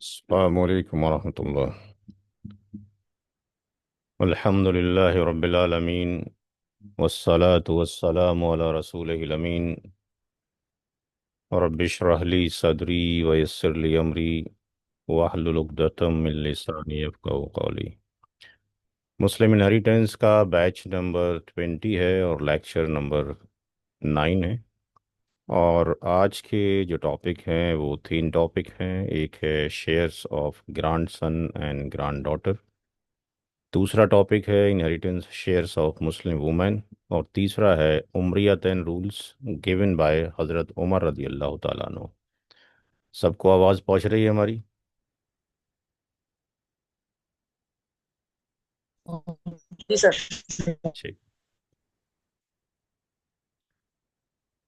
अस्सलामु अलैकुम वरहमतुल्लाह। अल्हम्दुलिल्लाहि रब्बिल आलमीन वस्सलातु वस्सलामु अला रसूलिहिल अमीन। रब्बि इश्रह ली सदरी व यस्सिर ली अमरी वहलुल उक़दतम मिन लिसानी यफ़क़हू क़ौली। मुस्लिम इनहेरिटेंस का बैच नंबर 20 है और लेक्चर नंबर 9 है। और आज के जो टॉपिक हैं वो 3 टॉपिक हैं। एक है shares of grand son and grand daughter. दूसरा टॉपिक है inheritance shares of Muslim women. और तीसरा है उमरियतन रूल्स गिवन बाय हज़रत उमर रदी अल्लाह ताला अन्हु। सबको आवाज़ पहुंच रही है हमारी? जी सर। ठीक।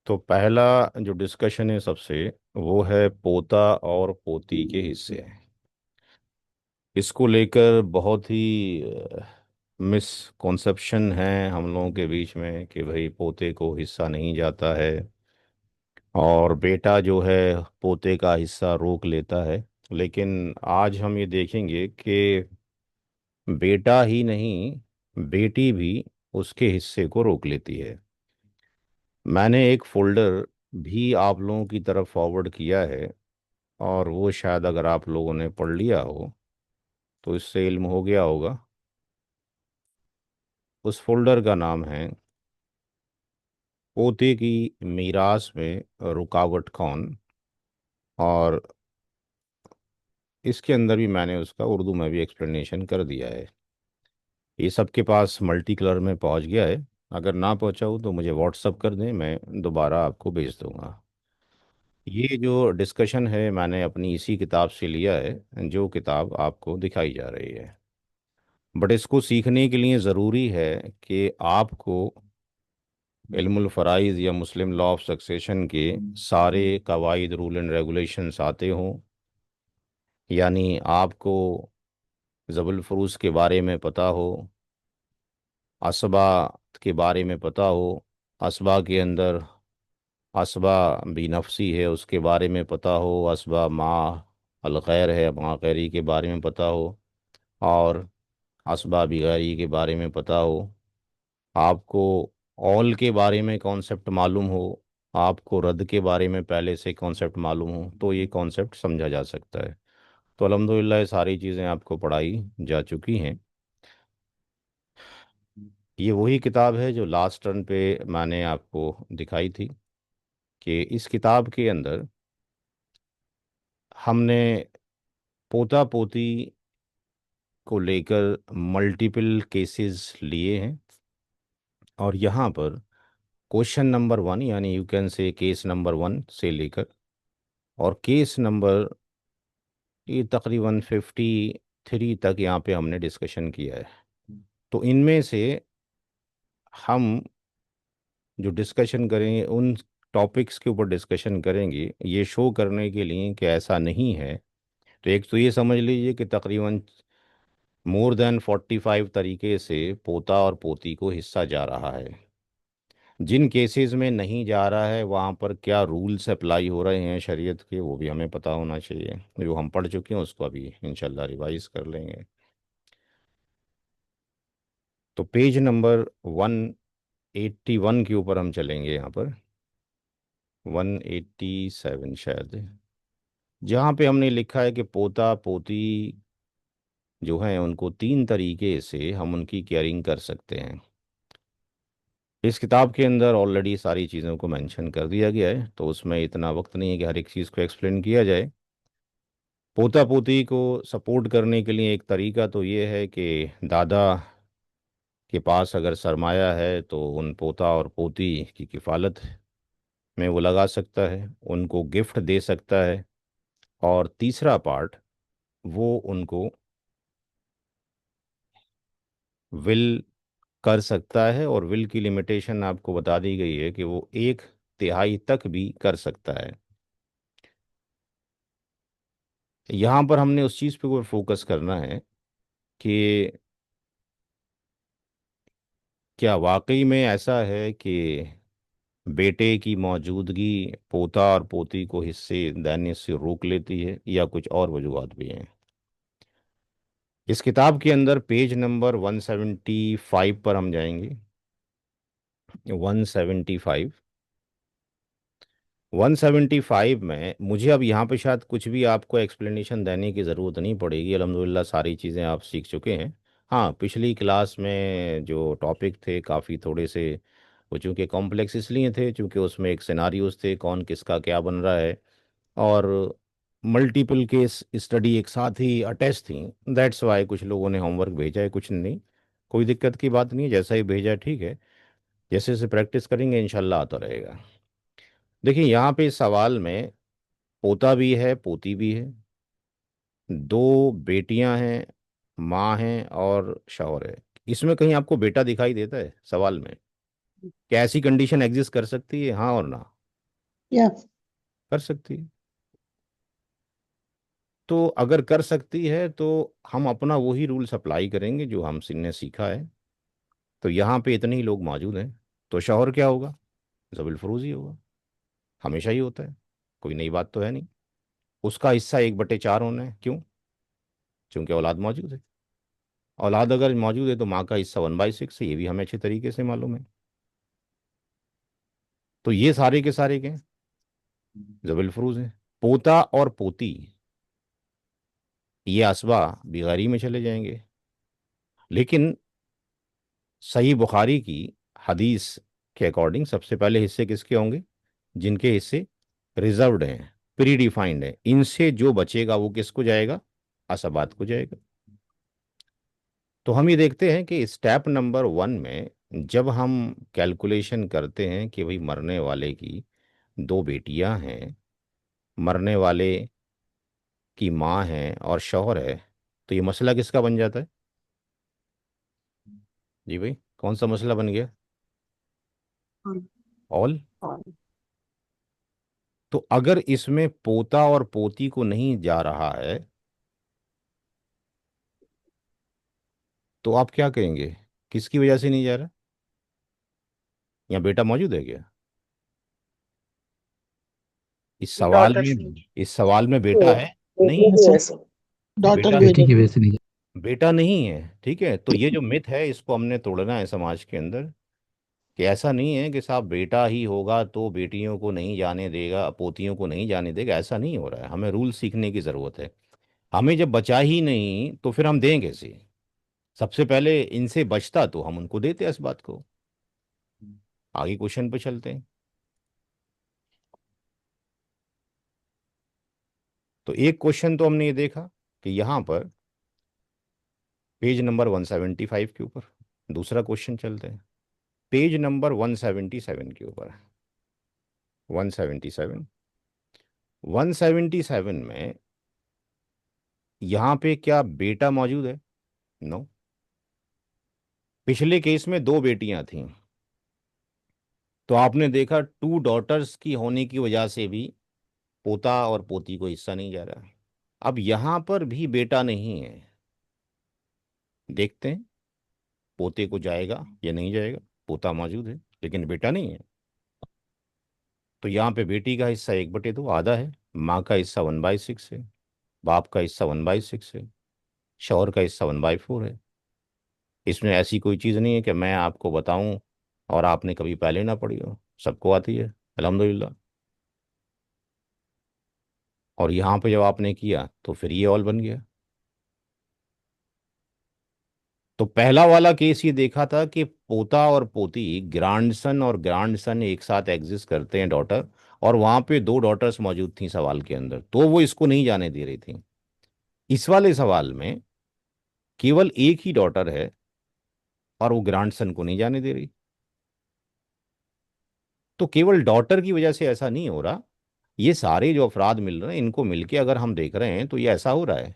तो पहला जो डिस्कशन है सबसे, वो है पोता और पोती के हिस्से। इसको लेकर बहुत ही मिसकॉन्सेप्शन है हम लोगों के बीच में कि भाई पोते को हिस्सा नहीं जाता है और बेटा जो है पोते का हिस्सा रोक लेता है। लेकिन आज हम ये देखेंगे कि बेटा ही नहीं, बेटी भी उसके हिस्से को रोक लेती है। मैंने एक फोल्डर भी आप लोगों की तरफ फॉरवर्ड किया है, और वो शायद अगर आप लोगों ने पढ़ लिया हो तो इससे इल्म हो गया होगा। उस फोल्डर का नाम है पोते की मीरास में रुकावट कौन। और इसके अंदर भी मैंने उसका उर्दू में भी एक्सप्लेनेशन कर दिया है। ये सबके पास मल्टी कलर में पहुंच गया है। अगर ना पहुंचा हो तो मुझे व्हाट्सअप कर दें, मैं दोबारा आपको भेज दूंगा। ये जो डिस्कशन है मैंने अपनी इसी किताब से लिया है जो किताब आपको दिखाई जा रही है। बट इसको सीखने के लिए ज़रूरी है कि आपको इल्मुल फ़राइज़ या मुस्लिम लॉ ऑफ सक्सेशन के सारे कवायद रूल एंड रेगुलेशंस आते हों। यानी आपको ज़बुल फ़ुरूज़ के बारे में पता हो, असबा के बारे में पता हो, असबा के अंदर असबा भी नफसी है उसके बारे में पता हो, असबा माँ अलगैर है माँ गैरी के बारे में पता हो, और असबा भी गैरी के बारे में पता हो। आपको ऑल के बारे में कॉन्सेप्ट मालूम हो, आपको रद्द के बारे में पहले से कॉन्सेप्ट मालूम हो, तो ये कॉन्सेप्ट समझा जा सकता है। तो अल्हम्दुलिल्लाह ये सारी चीज़ें आपको पढ़ाई जा चुकी हैं। ये वही किताब है जो लास्ट टर्न पे मैंने आपको दिखाई थी कि इस किताब के अंदर हमने पोता पोती को लेकर मल्टीपल केसेस लिए हैं। और यहाँ पर क्वेश्चन नंबर 1 यानी you can say case number 1 से लेकर और केस नंबर ये तकरीबन 53 तक यहाँ पे हमने डिस्कशन किया है। तो इनमें से हम जो डिस्कशन करेंगे उन टॉपिक्स के ऊपर डिस्कशन करेंगे, ये शो करने के लिए कि ऐसा नहीं है। तो एक तो ये समझ लीजिए कि तकरीबन मोर देन 45 तरीके से पोता और पोती को हिस्सा जा रहा है। जिन केसेस में नहीं जा रहा है वहाँ पर क्या रूल्स अप्लाई हो रहे हैं शरीयत के, वो भी हमें पता होना चाहिए। जो हम पढ़ चुके हैं उसको अभी इंशाल्लाह रिवाइज कर लेंगे। तो पेज नंबर 181 के ऊपर हम चलेंगे। यहाँ पर 187 शायद, जहाँ पे हमने लिखा है कि पोता पोती जो हैं उनको 3 तरीके से हम उनकी केयरिंग कर सकते हैं। इस किताब के अंदर ऑलरेडी सारी चीज़ों को मेंशन कर दिया गया है, तो उसमें इतना वक्त नहीं है कि हर एक चीज़ को एक्सप्लेन किया जाए। पोता पोती को सपोर्ट करने के लिए एक तरीका तो ये है कि दादा के पास अगर सरमाया है तो उन पोता और पोती की किफ़ालत में वो लगा सकता है, उनको गिफ्ट दे सकता है। और तीसरा पार्ट, वो उनको विल कर सकता है, और विल की लिमिटेशन आपको बता दी गई है कि वो 1/3 तक भी कर सकता है। यहाँ पर हमने उस चीज़ पे फोकस करना है कि क्या वाकई में ऐसा है कि बेटे की मौजूदगी पोता और पोती को हिस्से देने से रोक लेती है, या कुछ और वजूहत भी हैं। इस किताब के अंदर पेज नंबर 175 पर हम जाएंगे। 175। 175 में मुझे अब यहाँ पे शायद कुछ भी आपको एक्सप्लेनेशन देने की ज़रूरत नहीं पड़ेगी, अल्हम्दुलिल्लाह सारी चीज़ें आप सीख चुके हैं। हाँ, पिछली क्लास में जो टॉपिक थे काफ़ी थोड़े से, वो चूँकि कॉम्प्लेक्स इसलिए थे चूँकि उसमें एक सिनारियोज थे, कौन किसका क्या बन रहा है, और मल्टीपल केस स्टडी एक साथ ही अटैच थी। दैट्स वाई कुछ लोगों ने होमवर्क भेजा है, कुछ नहीं। कोई दिक्कत की बात नहीं है, जैसा ही भेजा है ठीक है। जैसे जैसे प्रैक्टिस करेंगे इंशाल्लाह आता रहेगा। देखिए यहाँ पे इस सवाल में पोता भी है, पोती भी है, दो बेटियां हैं, माँ हैं और शौहर है। इसमें कहीं आपको बेटा दिखाई देता है सवाल में? क्या ऐसी कंडीशन एग्जिस्ट कर सकती है, हाँ और ना? या कर सकती है। तो अगर कर सकती है तो हम अपना वही रूल्स अप्लाई करेंगे जो हमने सीखा है। तो यहाँ पे इतने ही लोग मौजूद हैं, तो शौहर क्या होगा? जबील फरूज ही होगा। हमेशा ही होता है, कोई नई बात तो है नहीं। उसका हिस्सा 1/4 होना है, क्यों? क्योंकि औलाद मौजूद है। औलाद अगर मौजूद है तो माँ का हिस्सा 1/6 है, ये भी हमें अच्छे तरीके से मालूम है। तो ये सारे के सारे के जबील फरूज हैं। पोता और पोती, ये असबा बिगारी में चले जाएंगे। लेकिन सही बुखारी की हदीस के अकॉर्डिंग सबसे पहले हिस्से किसके होंगे? जिनके हिस्से रिजर्व्ड हैं, प्री डिफाइंड है, इनसे जो बचेगा वो किसको जाएगा? असबात को जाएगा। तो हम ये देखते हैं कि स्टेप नंबर 1 में जब हम कैलकुलेशन करते हैं कि भाई मरने वाले की दो बेटियां हैं, मरने वाले की माँ है और शौहर है, तो ये मसला किसका बन जाता है? जी भाई, कौन सा मसला बन गया? ऑल। तो अगर इसमें पोता और पोती को नहीं जा रहा है तो आप क्या कहेंगे? किसकी वजह से नहीं जा रहा? यहाँ बेटा मौजूद है क्या? डॉटर्स इस सवाल में बेटा है? नहीं बेटी है। की वजह से तो डॉटर बेटा, की बेटी वजह की से। वजह से नहीं बेटा नहीं है, ठीक है। तो ये जो मिथ है इसको हमने तोड़ना है समाज के अंदर, कि ऐसा नहीं है कि साहब बेटा ही होगा तो बेटियों को नहीं जाने देगा, पोतियों को नहीं जाने देगा। ऐसा नहीं हो रहा है, हमें रूल सीखने की ज़रूरत है। हमें जब बचा ही नहीं तो फिर हम दें कैसे? सबसे पहले इनसे बचता तो हम उनको देते इस बात को। आगे क्वेश्चन पे चलते हैं। तो एक क्वेश्चन तो हमने ये देखा कि यहाँ पर पेज नंबर 175 के ऊपर। दूसरा क्वेश्चन चलते हैं पेज नंबर 177 के ऊपर। 177। 177 में यहाँ पे क्या बेटा मौजूद है? नो। पिछले केस में दो बेटियां थीं, तो आपने देखा टू डॉटर्स की होने की वजह से भी पोता और पोती को हिस्सा नहीं जा रहा। अब यहाँ पर भी बेटा नहीं है, देखते हैं पोते को जाएगा या नहीं जाएगा। पोता मौजूद है लेकिन बेटा नहीं है। तो यहाँ पे बेटी का हिस्सा 1/2 आधा है, माँ का हिस्सा 1/6 है, बाप का हिस्सा 1/6 है, शौहर का हिस्सा 1/4 है। इसमें ऐसी कोई चीज़ नहीं है कि मैं आपको बताऊं और आपने कभी पहले ना पढ़ी हो, सबको आती है अल्हम्दुलिल्लाह। और यहाँ पे जब आपने किया तो फिर ये ऑल बन गया। तो पहला वाला केस ये देखा था कि पोता और पोती, ग्रैंडसन और ग्रैंडसन एक साथ एग्जिस्ट करते हैं, डॉटर। और वहां पे दो डॉटर्स मौजूद थी सवाल के अंदर, तो वो इसको नहीं जाने दे रही थी। इस वाले सवाल में केवल एक ही डॉटर है और वो ग्रैंडसन को नहीं जाने दे रही। तो केवल डॉटर की वजह से ऐसा नहीं हो रहा, ये सारे जो अफराद मिल रहे हैं इनको मिलके अगर हम देख रहे हैं तो ये ऐसा हो रहा है।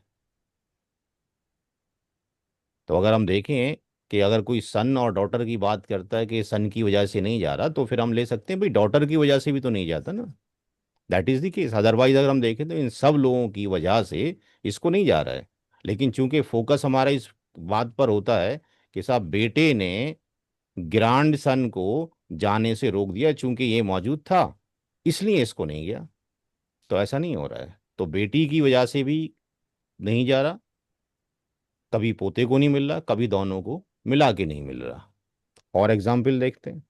तो अगर हम देखें कि अगर कोई सन और डॉटर की बात करता है कि सन की वजह से नहीं जा रहा, तो फिर हम ले सकते हैं भाई डॉटर की वजह से भी तो नहीं जाता ना। That is the case. Otherwise अगर हम देखें तो इन सब लोगों की वजह से इसको नहीं जा रहा है। लेकिन चूंकि फोकस हमारा इस बात पर होता है कि साहब बेटे ने ग्रांड सन को जाने से रोक दिया, चूंकि ये मौजूद था इसलिए इसको नहीं गया। तो ऐसा नहीं हो रहा है। तो बेटी की वजह से भी नहीं जा रहा, कभी पोते को नहीं मिल रहा, कभी दोनों को मिला के नहीं मिल रहा। और एग्जाम्पल देखते हैं,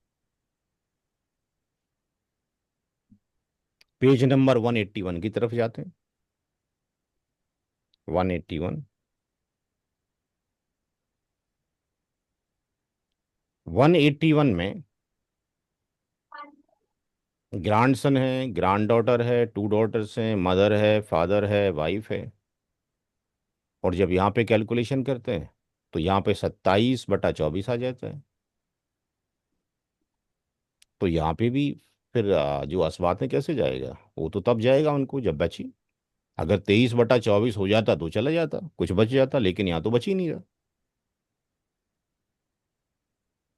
पेज नंबर 181 की तरफ जाते हैं। 181, 181 में ग्रैंडसन है, ग्रैंड डॉटर है, टू डॉटर्स हैं, मदर है, फादर है, वाइफ है। और जब यहाँ पे कैलकुलेशन करते हैं तो यहाँ पे 27/24 आ जाता है। तो यहाँ पे भी फिर जो असबात में कैसे जाएगा, वो तो तब जाएगा उनको जब बची। अगर 23/24 हो जाता तो चला जाता, कुछ बच जाता, लेकिन यहाँ तो बच ही नहीं रहा।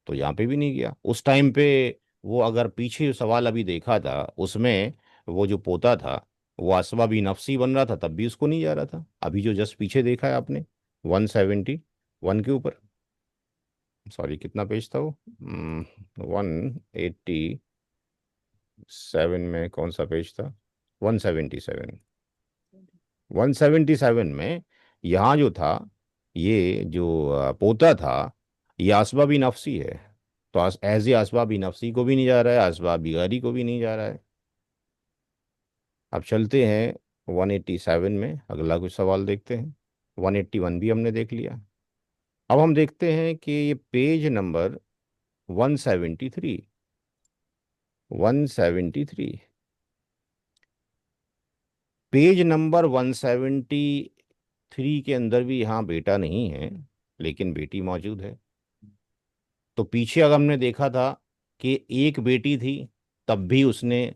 तो यहाँ पे भी नहीं गया उस टाइम पे। वो अगर पीछे सवाल अभी देखा था उसमें, वो जो पोता था वो असबाबी नफसी बन रहा था, तब भी उसको नहीं जा रहा था। अभी जो जस्ट पीछे देखा है आपने, 171 के ऊपर, सॉरी कितना पेज था वो, 187 में कौन सा पेज था, 177। 177 में यहाँ जो था, ये जो पोता था, ये असबाबी नफसी है। तो एज ए असबाबी नफसी को भी नहीं जा रहा है, असबाबी गैरी को भी नहीं जा रहा है। अब चलते हैं 187 में, अगला कुछ सवाल देखते हैं। 181 भी हमने देख लिया। अब हम देखते हैं कि ये पेज नंबर 173, 173, पेज नंबर 173 के अंदर भी यहाँ बेटा नहीं है, लेकिन बेटी मौजूद है। तो पीछे अगर हमने देखा था कि एक बेटी थी, तब भी उसने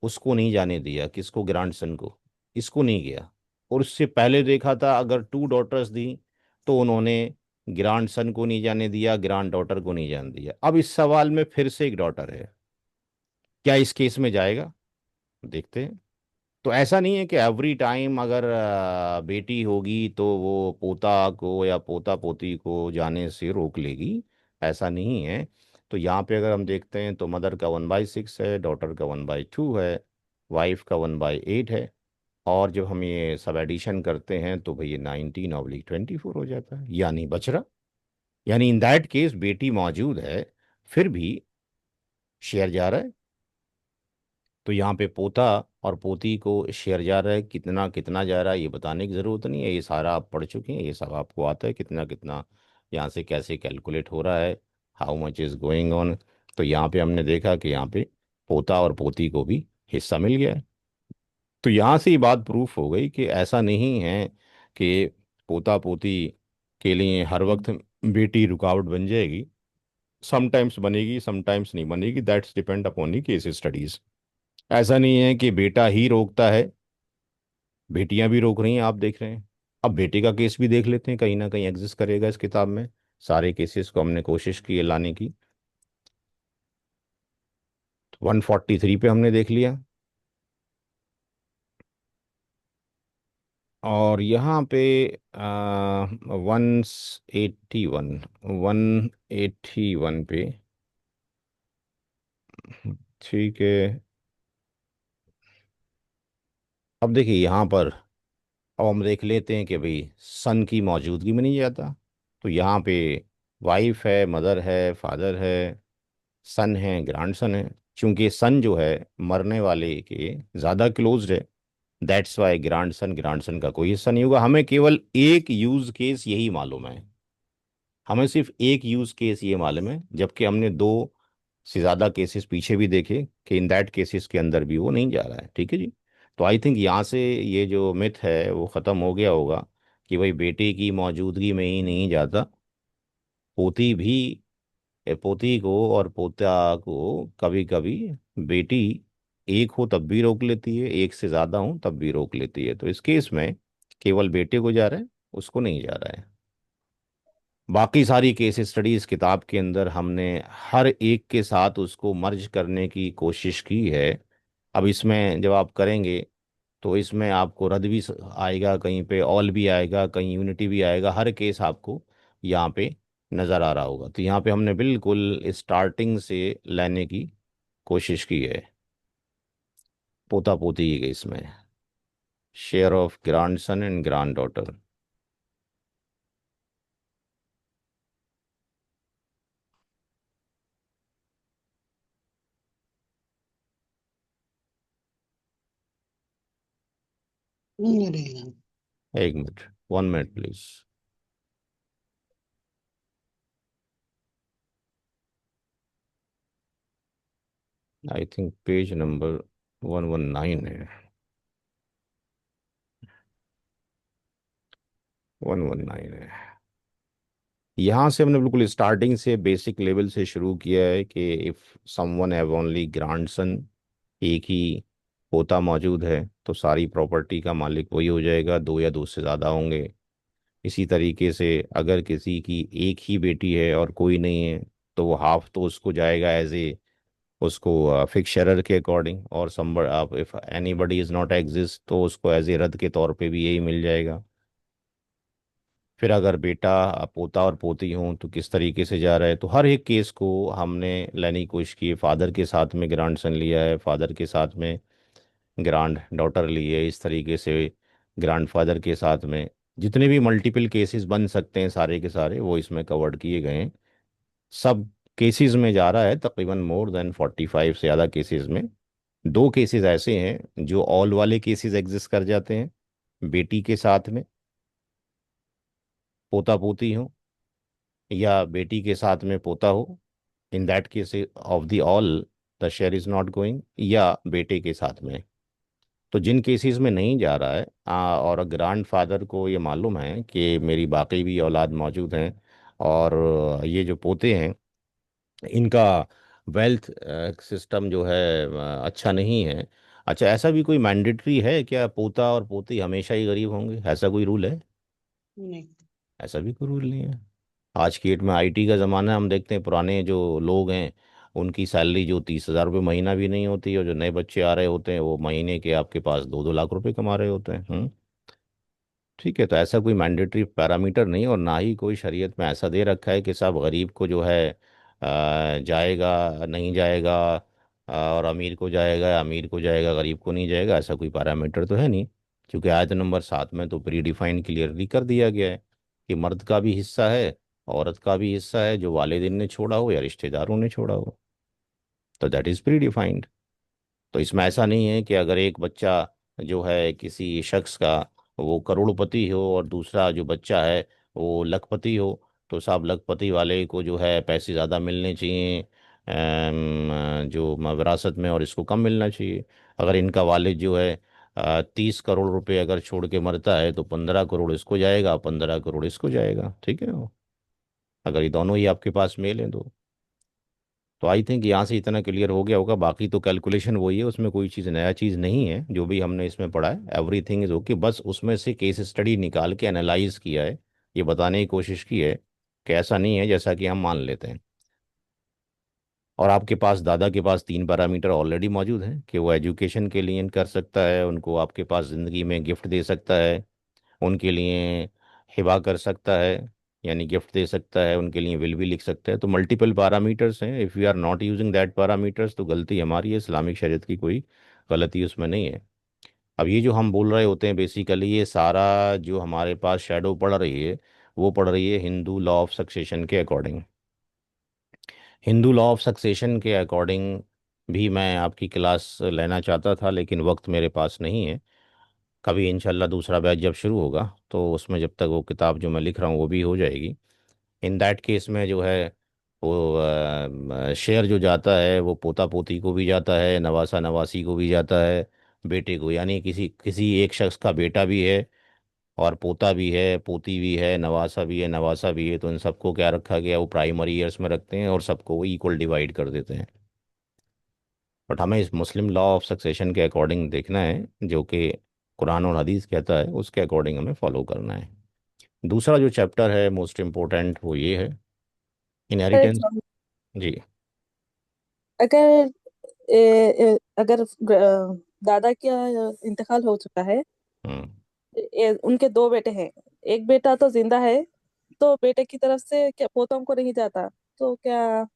उसको नहीं जाने दिया, किसको, ग्रैंडसन को, इसको नहीं गया। और उससे पहले देखा था अगर टू डॉटर्स थी तो उन्होंने ग्रैंडसन को नहीं जाने दिया, ग्रैंड डॉटर को नहीं जाने दिया। अब इस सवाल में फिर से एक डॉटर है, क्या इस केस में जाएगा, देखते हैं। तो ऐसा नहीं है कि एवरी टाइम अगर बेटी होगी तो वो पोता को या पोता पोती को जाने से रोक लेगी, ऐसा नहीं है। तो यहाँ पे अगर हम देखते हैं तो मदर का 1/6 है, डॉटर का 1/2 है, वाइफ का 1/8 है। और जब हम ये सब एडिशन करते हैं तो भाई ये 19/24 हो जाता है, यानी बच रहा। यानी इन दैट केस बेटी मौजूद है, फिर भी शेयर जा रहा है। तो यहाँ पे पोता और पोती को शेयर जा रहा है, कितना कितना जा रहा है ये बताने की ज़रूरत नहीं है, ये सारा आप पढ़ चुके हैं, ये सब आपको आता है कितना कितना यहाँ से कैसे कैलकुलेट हो रहा है, how much is going on. तो यहाँ पे हमने देखा कि यहाँ पे पोता और पोती को भी हिस्सा मिल गया है। तो यहाँ से ये बात प्रूफ हो गई कि ऐसा नहीं है कि पोता पोती के लिए हर वक्त बेटी रुकावट बन जाएगी। समटाइम्स बनेगी, समटाइम्स नहीं बनेगी, that's depend upon the case studies. ऐसा नहीं है कि बेटा ही रोकता है, बेटियां भी रोक रही हैं, आप देख रहे हैं। अब बेटे का केस भी देख लेते हैं, कहीं ना कहीं एग्जिस्ट करेगा इस किताब में। सारे केसेस को हमने कोशिश की है लाने की। 143 पे हमने देख लिया। और यहाँ पे 181, 181 पे, ठीक है। अब देखिए यहाँ पर, अब हम देख लेते हैं कि भाई सन की मौजूदगी में नहीं जाता। तो यहाँ पे वाइफ है, मदर है, फादर है, सन है, ग्रैंड सन है। चूंकि सन जो है मरने वाले के ज़्यादा क्लोज्ड है, दैट्स वाई ग्रैंड सन का कोई हिस्सा नहीं होगा। हमें केवल एक यूज केस यही मालूम है, हमें सिर्फ एक यूज केस ये मालूम है, जबकि हमने दो से ज़्यादा केसेस पीछे भी देखे कि इन दैट केसेस के अंदर भी वो नहीं जा रहा है। ठीक है जी। तो आई थिंक यहाँ से ये जो मिथ है वो ख़त्म हो गया होगा कि भाई बेटे की मौजूदगी में ही नहीं जाता, पोती भी, पोती को और पोता को कभी कभी बेटी एक हो तब भी रोक लेती है, एक से ज़्यादा हो तब भी रोक लेती है। तो इस केस में केवल बेटे को जा रहा है, उसको नहीं जा रहा है। बाकी सारी केस स्टडीज किताब के अंदर हमने हर एक के साथ उसको मर्ज करने की कोशिश की है। अब इसमें जब आप करेंगे तो इसमें आपको रद भी आएगा, कहीं पे ऑल भी आएगा, कहीं यूनिटी भी आएगा, हर केस आपको यहाँ पे नज़र आ रहा होगा। तो यहाँ पे हमने बिल्कुल स्टार्टिंग से लाने की कोशिश की है। पोता पोती की केस में share of grand son and grand daughter. नहीं रहेगा। एक minute, 1 minute please. I think page number 119 है। 119 है। यहाँ से हमने बिल्कुल स्टार्टिंग से बेसिक लेवल से शुरू किया है कि if someone have only grandson, एक ही पोता मौजूद है, तो सारी प्रॉपर्टी का मालिक वही हो जाएगा, दो या दो से ज़्यादा होंगे। इसी तरीके से अगर किसी की एक ही बेटी है और कोई नहीं है, तो वो हाफ तो उसको जाएगा एज ए, उसको फिक्स शेरर के अकॉर्डिंग, और समबड आप if anybody is not exist तो उसको एज ए रद्द के तौर पे भी यही मिल जाएगा। फिर अगर बेटा पोता और पोती हों तो किस तरीके से जा रहा है, तो हर एक केस को हमने लेने की कोशिश की है। फादर के साथ में ग्रांड सन लिया है, फादर के साथ में ग्रांड डॉटर ली है, इस तरीके से ग्रांड फादर के साथ में जितने भी मल्टीपल केसेस बन सकते हैं सारे के सारे वो इसमें कवर्ड किए गए हैं। सब केसेस में जा रहा है, तकरीबन मोर देन 45 से ज़्यादा केसेस में। दो केसेस ऐसे हैं जो ऑल वाले केसेस एग्जिस्ट कर जाते हैं, बेटी के साथ में पोता पोती हो या बेटी के साथ में पोता हो। In that case of the all the share is not going, या बेटे के साथ में। तो जिन केसेस में नहीं जा रहा है और ग्रैंड फादर को ये मालूम है कि मेरी बाकी भी औलाद मौजूद हैं, और ये जो पोते हैं इनका वेल्थ सिस्टम जो है अच्छा नहीं है। अच्छा, ऐसा भी कोई मैंडेटरी है क्या, पोता और पोती हमेशा ही गरीब होंगे, ऐसा कोई रूल है? नहीं। ऐसा भी कोई रूल नहीं है। आज की डेट में आईटी का ज़माना है, हम देखते हैं पुराने जो लोग हैं उनकी सैलरी जो 30,000 रुपये महीना भी नहीं होती, और जो नए बच्चे आ रहे होते हैं वो महीने के आपके पास 2-2 लाख रुपए कमा रहे होते हैं। ठीक है, तो ऐसा कोई मैंडेटरी पैरामीटर नहीं, और ना ही कोई शरीयत में ऐसा दे रखा है कि साहब गरीब को जो है जाएगा नहीं जाएगा, और अमीर को जाएगा या अमीर को जाएगा गरीब को नहीं जाएगा, ऐसा कोई पैरामीटर तो है नहीं। क्योंकि आयत नंबर 7 में तो प्री डिफाइन क्लियरली कर दिया गया है कि मर्द का भी हिस्सा है, औरत का भी हिस्सा है, जो वालिदैन ने छोड़ा हो या रिश्तेदारों ने छोड़ा हो। तो दैट इज़ प्री डिफाइंड। तो इसमें ऐसा नहीं है कि अगर एक बच्चा जो है किसी शख्स का वो करोड़पति हो और दूसरा जो बच्चा है वो लखपति हो, तो साहब लखपति वाले को जो है पैसे ज़्यादा मिलने चाहिए जो विरासत में, और इसको कम मिलना चाहिए। अगर इनका वालिद जो है 30 करोड़ रुपए अगर छोड़ के मरता है, तो 15 करोड़ इसको जाएगा, 15 करोड़ इसको जाएगा। ठीक है, अगर ये दोनों ही आपके पास मेल हैं तो आई थिंक यहाँ से इतना क्लियर हो गया होगा। बाकी तो कैलकुलेशन वही है, उसमें कोई चीज़ नया चीज़ नहीं है, जो भी हमने इसमें पढ़ा है एवरीथिंग इज ओके। बस उसमें से केस स्टडी निकाल के एनालाइज किया है, ये बताने की कोशिश की है कि ऐसा नहीं है जैसा कि हम मान लेते हैं। और आपके पास दादा के पास 3 पैरामीटर ऑलरेडी मौजूद हैं कि वो एजुकेशन के लिए कर सकता है, उनको आपके पास ज़िंदगी में गिफ्ट दे सकता है, उनके लिए हिबा कर सकता है यानी गिफ्ट दे सकता है, उनके लिए विल भी लिख सकता है। तो मल्टीपल पैरामीटर्स हैं, if you are not using that parameters तो गलती हमारी है, इस्लामिक शरीयत की कोई गलती उसमें नहीं है। अब ये जो हम बोल रहे होते हैं बेसिकली ये सारा जो हमारे पास शेडो पड़ रही है वो पड़ रही है हिंदू लॉ ऑफ सक्सेशन के according. Hindu law of succession के अकॉर्डिंग भी मैं आपकी क्लास लेना चाहता था, लेकिन वक्त मेरे पास नहीं है। कभी इंशाल्लाह दूसरा बैच जब शुरू होगा तो उसमें जब तक वो किताब जो मैं लिख रहा हूँ वो भी हो जाएगी। इन दैट केस में जो है वो शेयर जो जाता है वो पोता पोती को भी जाता है, नवासा नवासी को भी जाता है, बेटे को, यानी किसी किसी एक शख्स का बेटा भी है और पोता भी है, पोती भी है, नवासा भी है, नवासा भी है, तो इन सबको क्या रखा गया, वो प्राइमरी ईयर्स में रखते हैं और सबको वो इक्वल डिवाइड कर देते हैं। बट हमें इस मुस्लिम लॉ ऑफ सक्सेशन के अकॉर्डिंग देखना है, जो कि कुरान और हदीस कहता है उसके अकॉर्डिंग हमें फॉलो करना है। दूसरा जो चैप्टर है मोस्ट इम्पोर्टेंट वो ये है, अरे इनहेरिटेंस। सॉरी, जी। अगर अगर दादा का इंतकाल हो चुका है, हम्म। उनके दो बेटे हैं, एक बेटा तो जिंदा है तो बेटे की तरफ से क्या पोतों को नहीं जाता? तो क्या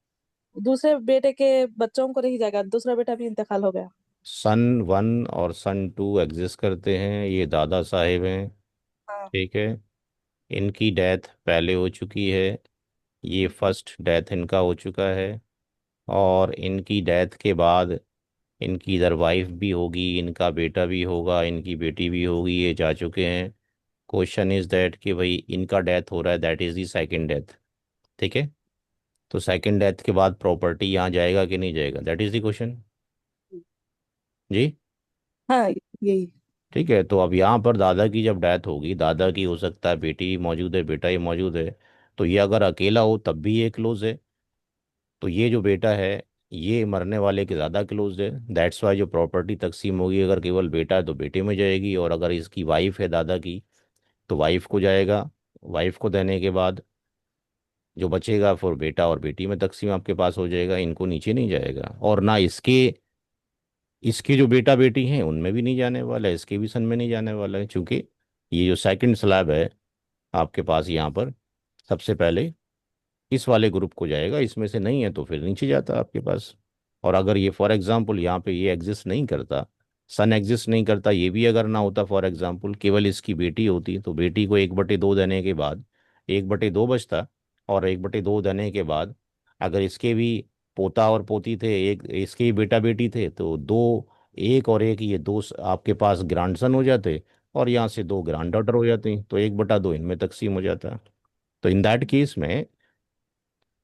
दूसरे बेटे के बच्चों को नहीं जाएगा? दूसरा बेटा भी इंतकाल हो गया। सन 1 और सन 2 एग्जिस्ट करते हैं, ये दादा साहेब हैं। हाँ। ठीक है। इनकी डेथ पहले हो चुकी है, ये फर्स्ट डेथ इनका हो चुका है। और इनकी डेथ के बाद इनकी इधर वाइफ भी होगी, इनका बेटा भी होगा, इनकी बेटी भी होगी, ये जा चुके हैं। क्वेश्चन इज दैट कि भाई इनका डेथ हो रहा है, that is the second death. ठीक है। तो सेकंड डेथ के बाद प्रॉपर्टी यहाँ जाएगा कि नहीं जाएगा, दैट इज द क्वेश्चन। जी। हाँ, यही। ठीक है, तो अब यहाँ पर दादा की जब डेथ होगी, दादा की हो सकता है बेटी मौजूद है, बेटा ही मौजूद है, तो ये अगर अकेला हो तब भी ये क्लोज है। तो ये जो बेटा है ये मरने वाले के ज़्यादा क्लोज है, दैट्स वाई जो प्रॉपर्टी तकसीम होगी, अगर केवल बेटा है तो बेटे में जाएगी, और अगर इसकी वाइफ है दादा की तो वाइफ को जाएगा। वाइफ को देने के बाद जो बचेगा फिर बेटा और बेटी में तकसीम आपके पास हो जाएगा, इनको नीचे नहीं जाएगा, और ना इसके इसके जो बेटा बेटी हैं उनमें भी नहीं जाने वाला है, इसके भी सन में नहीं जाने वाला है, क्योंकि ये जो सेकंड स्लैब है आपके पास यहाँ पर, सबसे पहले इस वाले ग्रुप को जाएगा, इसमें से नहीं है तो फिर नीचे जाता है आपके पास। और अगर ये फॉर एग्जांपल यहाँ पे ये एग्जिस्ट नहीं करता, सन एग्जिस्ट नहीं करता, ये भी अगर ना होता, फॉर एग्जांपल केवल इसकी बेटी होती, तो बेटी को 1/2 देने के बाद 1/2 बचता, और 1/2 देने के बाद अगर इसके भी पोता और पोती थे, एक इसके ही बेटा बेटी थे, तो दो, एक और एक, ये दो आपके पास ग्रैंडसन हो जाते, और यहाँ से दो ग्रैंड डॉटर हो जाती, तो 1/2 इनमें तकसीम हो जाता। तो इन दैट केस में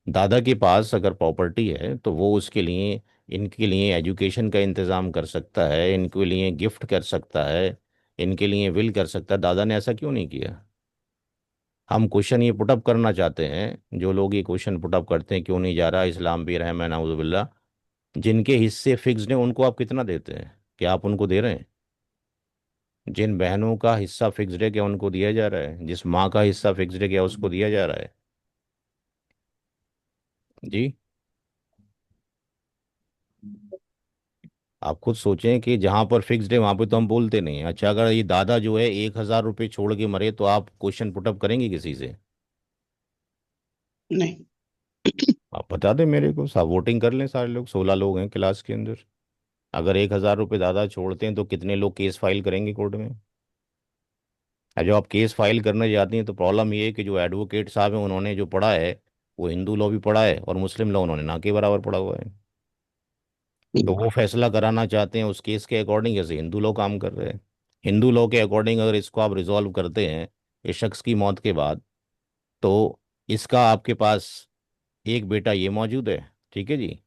दादा के पास अगर प्रॉपर्टी है तो वो उसके लिए, इनके लिए एजुकेशन का इंतज़ाम कर सकता है, इनके लिए गिफ्ट कर सकता है, इनके लिए विल कर सकता है। दादा ने ऐसा क्यों नहीं किया? हम क्वेश्चन ये पुटअप करना चाहते हैं, जो लोग ये क्वेश्चन पुटअप करते हैं क्यों नहीं जा रहा, इस्लाम भी रहमान नाउजुबिल्ला, जिनके हिस्से फिक्स्ड हैं उनको आप कितना देते हैं? क्या आप उनको दे रहे हैं? जिन बहनों का हिस्सा फिक्स्ड है क्या उनको दिया जा रहा है? जिस माँ का हिस्सा फिक्स्ड है क्या उसको दिया जा रहा है? जी। आप खुद सोचें कि जहां पर फिक्स्ड है वहां पे तो हम बोलते नहीं हैं। अच्छा, अगर ये दादा जो है 1,000 रुपये छोड़ के मरे तो आप क्वेश्चन पुटअप करेंगे किसी से? नहीं। आप बता दें मेरे को, सब वोटिंग कर लें, सारे लोग, 16 लोग हैं क्लास के अंदर। अगर 1,000 रुपये दादा छोड़ते हैं तो कितने लोग केस फाइल करेंगे कोर्ट में? और जब आप केस फाइल करने जाती हैं तो प्रॉब्लम ये है कि जो एडवोकेट साहब हैं उन्होंने जो पढ़ा है वो हिंदू लॉ भी पढ़ा है और मुस्लिम लॉ उन्होंने ना के बराबर पढ़ा हुआ है। तो वो फैसला कराना चाहते हैं उस केस के अकॉर्डिंग, जैसे हिंदू लॉ काम कर रहे हैं। हिंदू लॉ के अकॉर्डिंग अगर इसको आप रिजॉल्व करते हैं इस शख्स की मौत के बाद, तो इसका आपके पास एक बेटा ये मौजूद है। ठीक है जी।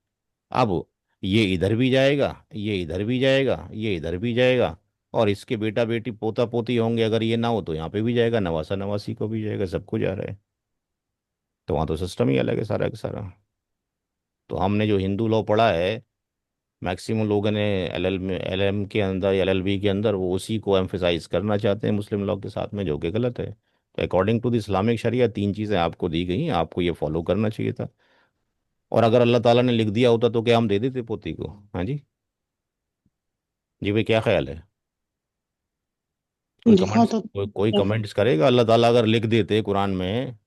अब ये इधर भी जाएगा, ये इधर भी जाएगा, ये इधर भी जाएगा, और इसके बेटा बेटी पोता पोती होंगे, अगर ये ना हो तो यहाँ पे भी जाएगा, नवासा नवासी को भी जाएगा, सबको जा रहा है। तो वहाँ तो सिस्टम ही अलग है सारा का सारा। तो हमने जो हिंदू लॉ पढ़ा है, मैक्सिमम लोगों ने एल एम के अंदर, LLB के अंदर, वो उसी को एम्फेसाइज करना चाहते हैं मुस्लिम लॉ के साथ में, जो कि गलत है। तो अकॉर्डिंग टू द इस्लामिक शरिया 3 चीज़ें आपको दी गई हैं, आपको ये फॉलो करना चाहिए था। और अगर अल्लाह ताला ने लिख दिया होता तो क्या हम दे देते पोती को? हाँ जी। जी भाई, क्या ख्याल है? कोई जी हाँ, कमेंट्स, तो कोई कमेंट्स करेगा? अल्लाह ताला अगर लिख देते कुरान में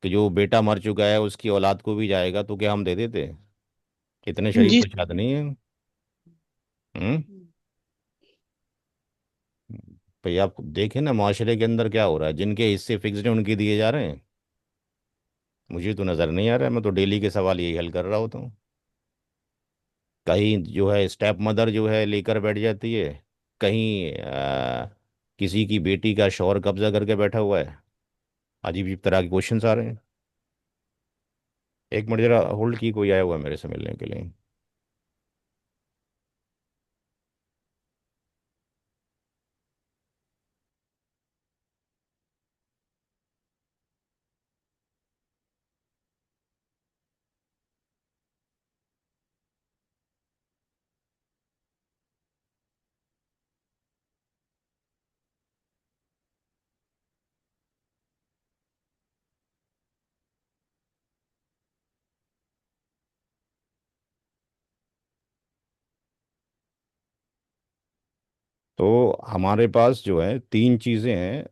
कि जो बेटा मर चुका है उसकी औलाद को भी जाएगा, तो क्या हम दे देते? इतने शरीफ जी। तो शायद नहीं है। हम्म। भाई आप देखें ना माशरे के अंदर क्या हो रहा है, जिनके हिस्से फिक्स्ड हैं उनके दिए जा रहे हैं। मुझे तो नज़र नहीं आ रहा है, मैं तो डेली के सवाल यही हल कर रहा होता हूँ। कहीं जो है स्टेप मदर जो है लेकर बैठ जाती है, कहीं किसी की बेटी का शौहर कब्जा करके बैठा हुआ है। अजीब अजीब तरह के क्वेश्चंस आ रहे हैं। एक मिनट जरा होल्ड की, कोई आया हुआ है मेरे से मिलने के लिए। तो हमारे पास जो है 3 चीज़ें हैं,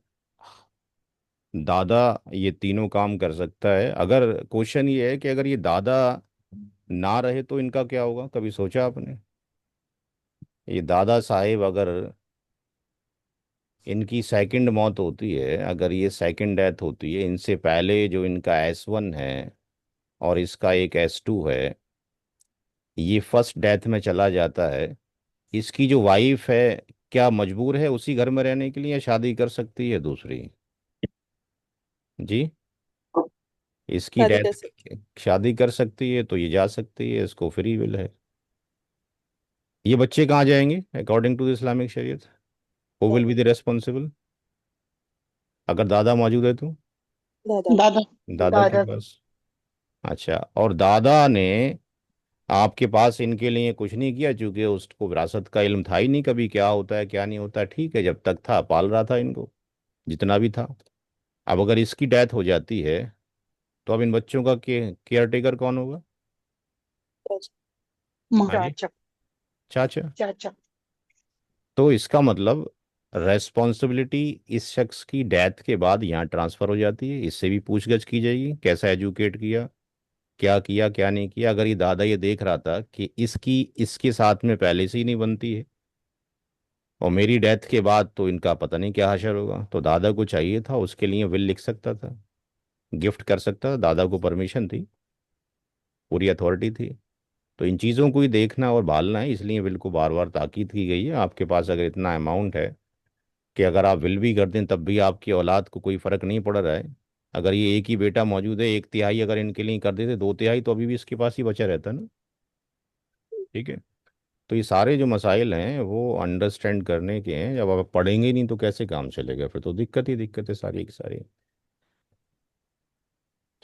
दादा ये तीनों काम कर सकता है। अगर क्वेश्चन ये है कि अगर ये दादा ना रहे तो इनका क्या होगा, कभी सोचा आपने? ये दादा साहेब अगर इनकी सेकंड मौत होती है, अगर ये सेकंड डेथ होती है, इनसे पहले जो इनका S1 है और इसका एक S2 है, ये फर्स्ट डेथ में चला जाता है, इसकी जो वाइफ है क्या मजबूर है उसी घर में रहने के लिए, या शादी कर सकती है दूसरी? जी, इसकी शादी डेथ, कैसे? शादी कर सकती है तो ये जा सकती है, इसको फ्री विल है। ये बच्चे कहाँ जाएंगे अकॉर्डिंग टू द इस्लामिक शरीयत? हु विल बी दादा। द रेस्पॉन्सिबल अगर दादा मौजूद है तो? दादा। दादा। दादा के दादा। पास। अच्छा, और दादा ने आपके पास इनके लिए कुछ नहीं किया, क्योंकि उसको विरासत का इल्म था ही नहीं कभी, क्या होता है क्या नहीं होता। ठीक है, जब तक था पाल रहा था इनको, जितना भी था। अब अगर इसकी डेथ हो जाती है तो अब इन बच्चों का केयर टेकर कौन होगा? हाँ जी, चाचा। चाचा। चाचा। तो इसका मतलब रेस्पॉन्सिबिलिटी इस शख्स की डेथ के बाद यहाँ ट्रांसफर हो जाती है, इससे भी पूछगछ की जाएगी, कैसा एजुकेट किया क्या नहीं किया। अगर ये दादा ये देख रहा था कि इसकी इसके साथ में पहले से ही नहीं बनती है और मेरी डेथ के बाद तो इनका पता नहीं क्या हशर होगा, तो दादा को चाहिए था, उसके लिए विल लिख सकता था, गिफ्ट कर सकता था, दादा को परमिशन थी, पूरी अथॉरिटी थी। तो इन चीज़ों को ही देखना और भालना है, इसलिए विल को बार बार ताकीद की गई है। आपके पास अगर इतना अमाउंट है कि अगर आप विल भी कर दें तब भी आपकी औलाद को कोई फर्क नहीं पड़ रहा है, अगर ये एक ही बेटा मौजूद है, 1/3 अगर इनके लिए कर देते, 2/3 तो अभी भी इसके पास ही बचा रहता ना। ठीक है। तो ये सारे जो मसाइल हैं वो अंडरस्टैंड करने के हैं, जब आप पढ़ेंगे ही नहीं तो कैसे काम चलेगा, फिर तो दिक्कत ही दिक्कत है सारी की सारी।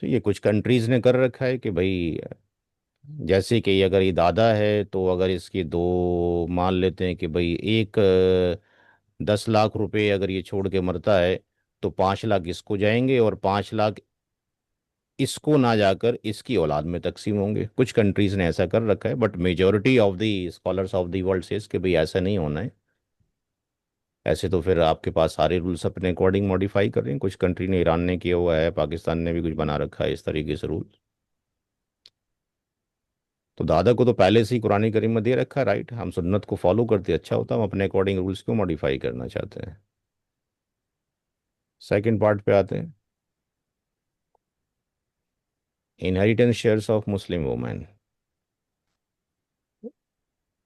तो ये कुछ कंट्रीज ने कर रखा है कि भाई, जैसे कि अगर ये दादा है तो अगर इसके दो मान लेते हैं कि भाई एक 10 लाख रुपए अगर ये छोड़ के मरता है तो 5 लाख इसको जाएंगे और 5 लाख इसको ना जाकर इसकी औलाद में तकसीम होंगे। कुछ कंट्रीज ने ऐसा कर रखा है, but majority of the scholars of the world says कि भाई ऐसा नहीं होना है। ऐसे तो फिर आपके पास सारे रूल्स अपने अकॉर्डिंग मॉडिफाई कर रहे हैं, कुछ कंट्री ने, ईरान ने किया हुआ है, पाकिस्तान ने भी कुछ बना रखा है इस तरीके से रूल। तो दादा को तो पहले से ही कुरान करीम में दे रखा है राइट, हम सुन्नत को फॉलो करते अच्छा होता, हम अपने अकॉर्डिंग रूल्स क्यों मॉडिफाई करना चाहते हैं? सेकंड पार्ट पे आते हैं, inheritance shares of Muslim women.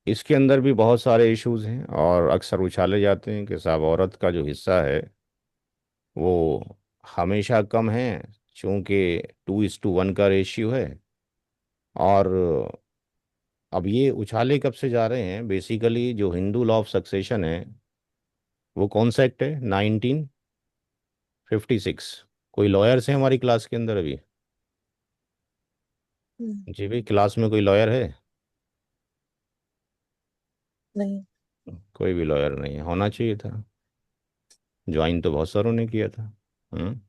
इसके अंदर भी बहुत सारे इश्यूज हैं और अक्सर उछाले जाते हैं कि साहब औरत का जो हिस्सा है वो हमेशा कम है, चूंकि 2:1 का रेशियो है। और अब ये उछाले कब से जा रहे हैं, बेसिकली जो हिंदू लॉ ऑफ सक्सेशन है वो कौन सा एक्ट है, 1956। कोई लॉयर्स हैं हमारी क्लास के अंदर अभी? जी भाई, क्लास में कोई लॉयर है? नहीं। कोई भी लॉयर नहीं है, होना चाहिए था, ज्वाइन तो बहुत सारों ने किया था। हम्म।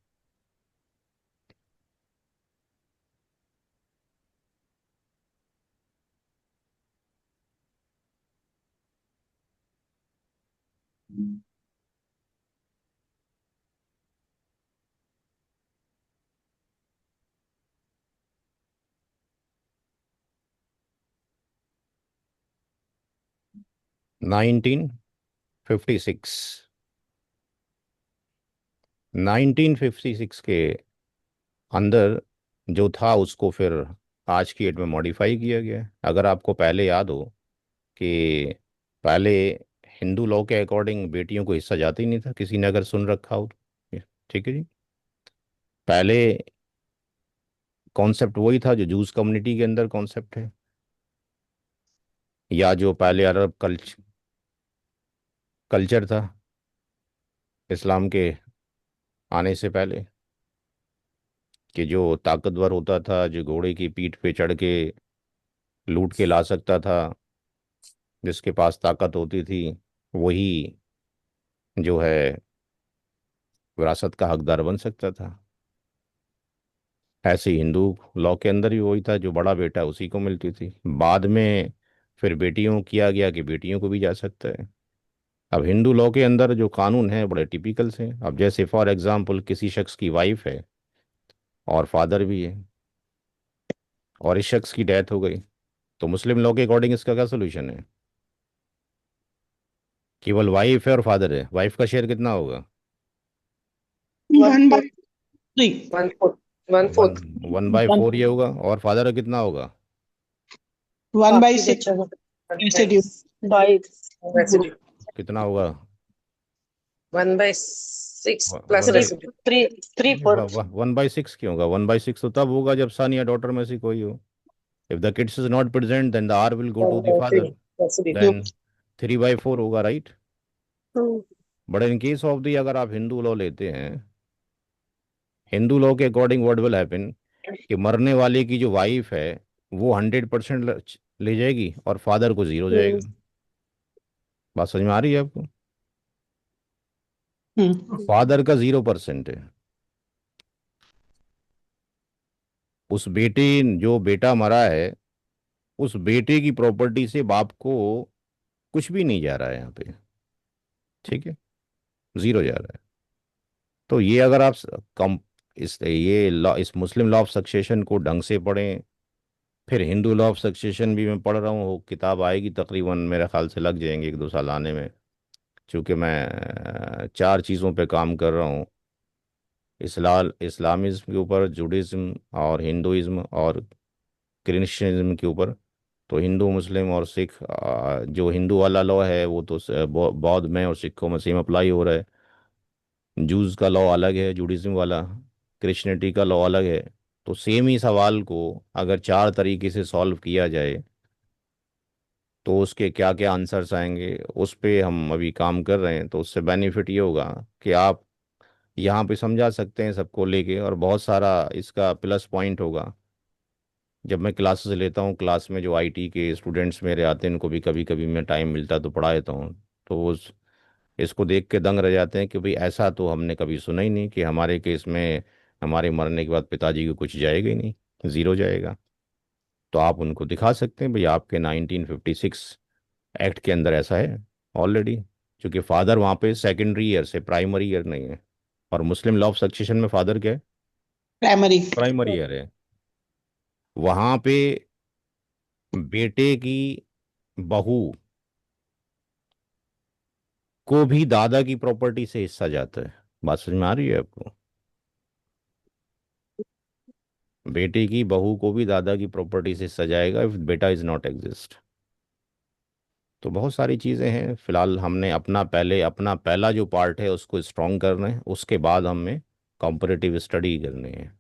1956, 1956 के अंदर जो था उसको फिर आज की डेट में मॉडिफाई किया गया है। अगर आपको पहले याद हो कि पहले हिंदू लॉ के अकॉर्डिंग बेटियों को हिस्सा जाता ही नहीं था, किसी ने अगर सुन रखा हो तो। ठीक है जी। पहले कॉन्सेप्ट वही था जो जूस कम्युनिटी के अंदर कॉन्सेप्ट है, या जो पहले अरब कल्चर था इस्लाम के आने से पहले, कि जो ताकतवर होता था, जो घोड़े की पीठ पे चढ़ के लूट के ला सकता था, जिसके पास ताकत होती थी, वही जो है विरासत का हकदार बन सकता था। ऐसे ही हिंदू लॉ के अंदर भी वही था, जो बड़ा बेटा उसी को मिलती थी। बाद में फिर बेटियों किया गया कि बेटियों को भी जा सकता है। अब हिंदू लॉ के अंदर जो कानून है बड़े टिपिकल से हैं। अब जैसे फॉर एग्जांपल किसी शख्स की वाइफ है और फादर भी है, और इस शख्स की डेथ हो गई, तो मुस्लिम लॉ के अकॉर्डिंग इसका क्या सोल्यूशन है? केवल वाइफ है और फादर है, वाइफ का शेयर कितना होगा? 1/3। One one fourth. 1/4 ये होगा, और फादर का कितना होगा? वन बाई बाकी सिक्स बच्चा को रेसिड्यू। Five residue. कितना होगा? 1/6 plus one residue. Three three fourth. 1/6 क्यों होगा? 1/6 तो तब होगा जब सन या डॉटर में से कोई हो। If the kids is not present then the are will go to the 1/3 father. Residue. Then 3/4 होगा, right? But in case of the, अगर आप हिंदू लॉ लेते हैं, हिंदू लॉ के अकॉर्डिंग व्हाट विल हैपन कि मरने वाले की जो वाइफ है वो 100% ले जाएगी और फादर को जीरो जाएगा। बात समझ में आ रही है आपको? फादर का 0% है। उस बेटे, जो बेटा मरा है, उस बेटे की प्रॉपर्टी से बाप को कुछ भी नहीं जा रहा है यहाँ पे, ठीक है? जीरो जा रहा है। तो ये अगर आप कम इस ये लॉ, इस मुस्लिम लॉ ऑफ सक्सेशन को ढंग से पढ़ें, फिर हिंदू लॉ ऑफ सक्सेशन भी मैं पढ़ रहा हूँ, वो किताब आएगी तकरीबन मेरे ख्याल से लग जाएंगे 1-2 साल आने में, क्योंकि मैं 4 चीज़ों पे काम कर रहा हूँ। इस्लामिज्म के ऊपर, जुडिज्म और हिंदुइज्म और क्रिश्चियनिज्म के ऊपर। तो हिंदू, मुस्लिम और सिख, जो हिंदू वाला लॉ है वो तो बौद्ध में और सिखों में सेम अप्लाई हो रहा है। जूस का लॉ अलग है, जुडिज्म वाला। क्रिश्चियनिटी का लॉ अलग है। तो सेम ही सवाल को अगर 4 तरीके से सॉल्व किया जाए तो उसके क्या क्या आंसर्स आएंगे, उस पे हम अभी काम कर रहे हैं। तो उससे बेनिफिट ये होगा कि आप यहाँ पे समझा सकते हैं सबको लेके, और बहुत सारा इसका प्लस पॉइंट होगा। जब मैं क्लासेस लेता हूँ, क्लास में जो आईटी के स्टूडेंट्स मेरे आते हैं, उनको भी कभी कभी मैं टाइम मिलता है तो पढ़ा देता हूँ। तो वो इसको देख के दंग रह जाते हैं कि भाई ऐसा तो हमने कभी सुना ही नहीं कि हमारे केस में हमारे मरने के बाद पिताजी को कुछ जाएगा ही नहीं, ज़ीरो जाएगा। तो आप उनको दिखा सकते हैं भाई आपके 1956 एक्ट के अंदर ऐसा है ऑलरेडी, क्योंकि फादर वहाँ पे सेकेंडरी ईयर से, प्राइमरी ईयर नहीं है। और मुस्लिम लॉ ऑफ सक्सेशन में फादर क्या है? प्राइमरी। प्राइमरी ईयर है। वहाँ पे बेटे की बहू को भी दादा की प्रॉपर्टी से हिस्सा जाता है। बात समझ में आ रही है आपको? बेटे की बहू को भी दादा की प्रॉपर्टी से हिस्सा जाएगा इफ बेटा इज नॉट एग्जिस्ट। तो बहुत सारी चीज़ें हैं। फिलहाल हमने अपना पहला जो पार्ट है उसको स्ट्रॉन्ग करना है, उसके बाद हमें कॉम्परेटिव स्टडी करनी है।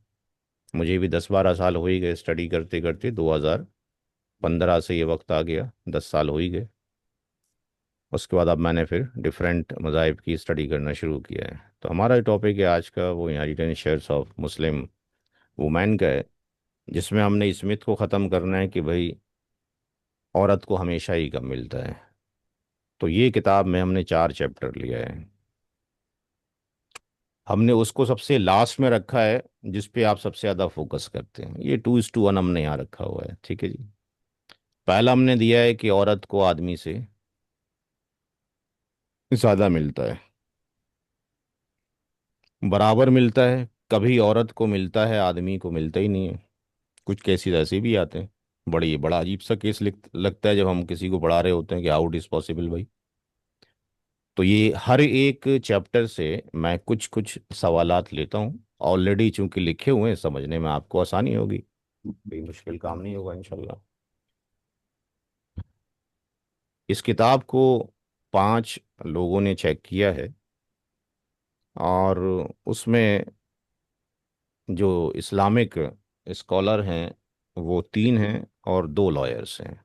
मुझे भी 10-12 साल हो ही गए स्टडी करते करते, 2015 से ये वक्त आ गया, 10 साल हो ही गए। उसके बाद अब मैंने फिर डिफरेंट मज़ाहिब की स्टडी करना शुरू किया है। तो हमारा टॉपिक है आज का वो इनहेरिटेंस ऑफ मुस्लिम वुमेन का है, जिसमें हमने इस मिथ को ख़त्म करना है कि भाई औरत को हमेशा ही कम मिलता है। तो ये किताब में हमने 4 चैप्टर लिया है। हमने उसको सबसे लास्ट में रखा है जिस पे आप सबसे ज़्यादा फोकस करते हैं। ये 2:1 हमने यहाँ रखा हुआ है, ठीक है जी। पहला हमने दिया है कि औरत को आदमी से ज़्यादा मिलता है, बराबर मिलता है। कभी औरत को मिलता है, आदमी को मिलता ही नहीं है। कुछ केसेस ऐसे भी आते हैं। बड़ा अजीब सा केस लगता है जब हम किसी को पढ़ा रहे होते हैं कि हाउ इट इज़ पॉसिबल भाई। तो ये हर एक चैप्टर से मैं कुछ कुछ सवालात लेता हूँ। ऑलरेडी चूंकि लिखे हुए हैं, समझने में आपको आसानी होगी, कोई मुश्किल काम नहीं होगा इंशाल्लाह। इस किताब को 5 लोगों ने चेक किया है, और उसमें जो इस्लामिक स्कॉलर हैं वो 3 हैं और 2 लॉयर्स हैं।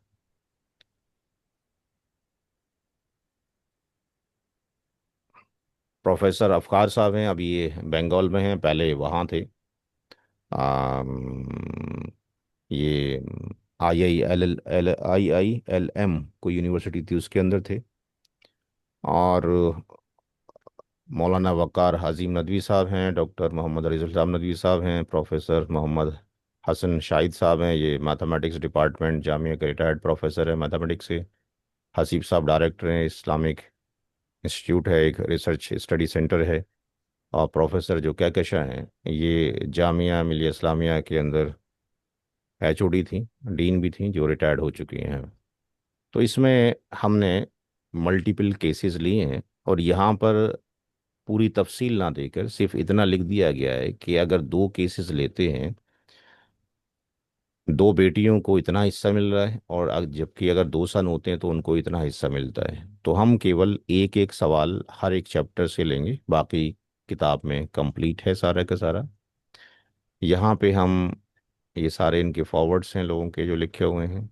प्रोफेसर अफकार साहब हैं, अभी ये बंगाल में हैं, पहले वहाँ थे। आम, ये IILM कोई यूनिवर्सिटी थी उसके अंदर थे। और मौलाना वक़ार हाजिम नदवी साहब हैं, डॉक्टर मोहम्मद रिजल साहब नदवी साहब हैं, प्रोफेसर मोहम्मद हसन शाहिद साहब हैं, ये मैथमेटिक्स डिपार्टमेंट जामिया के रिटायर्ड प्रोफेसर हैं मैथमेटिक्स से। हसीब साहब डायरेक्टर हैं इस्लामिक इंस्टीट्यूट है, एक रिसर्च स्टडी सेंटर है। और प्रोफेसर जो कहकशा हैं, ये जामिया मिलिया इस्लामिया के अंदर एचओडी थी, डीन भी थी, जो रिटायर्ड हो चुकी हैं। तो इसमें हमने मल्टीपल केसेस लिए हैं, और यहाँ पर पूरी तफसील ना देकर सिर्फ इतना लिख दिया गया है कि अगर दो केसेस लेते हैं, दो बेटियों को इतना हिस्सा मिल रहा है, और जबकि अगर दो सन होते हैं तो उनको इतना हिस्सा मिलता है। तो हम केवल एक एक सवाल हर एक चैप्टर से लेंगे, बाकी किताब में कंप्लीट है सारा का सारा। यहाँ पे हम, ये सारे इनके फॉरवर्ड्स हैं लोगों के जो लिखे हुए हैं।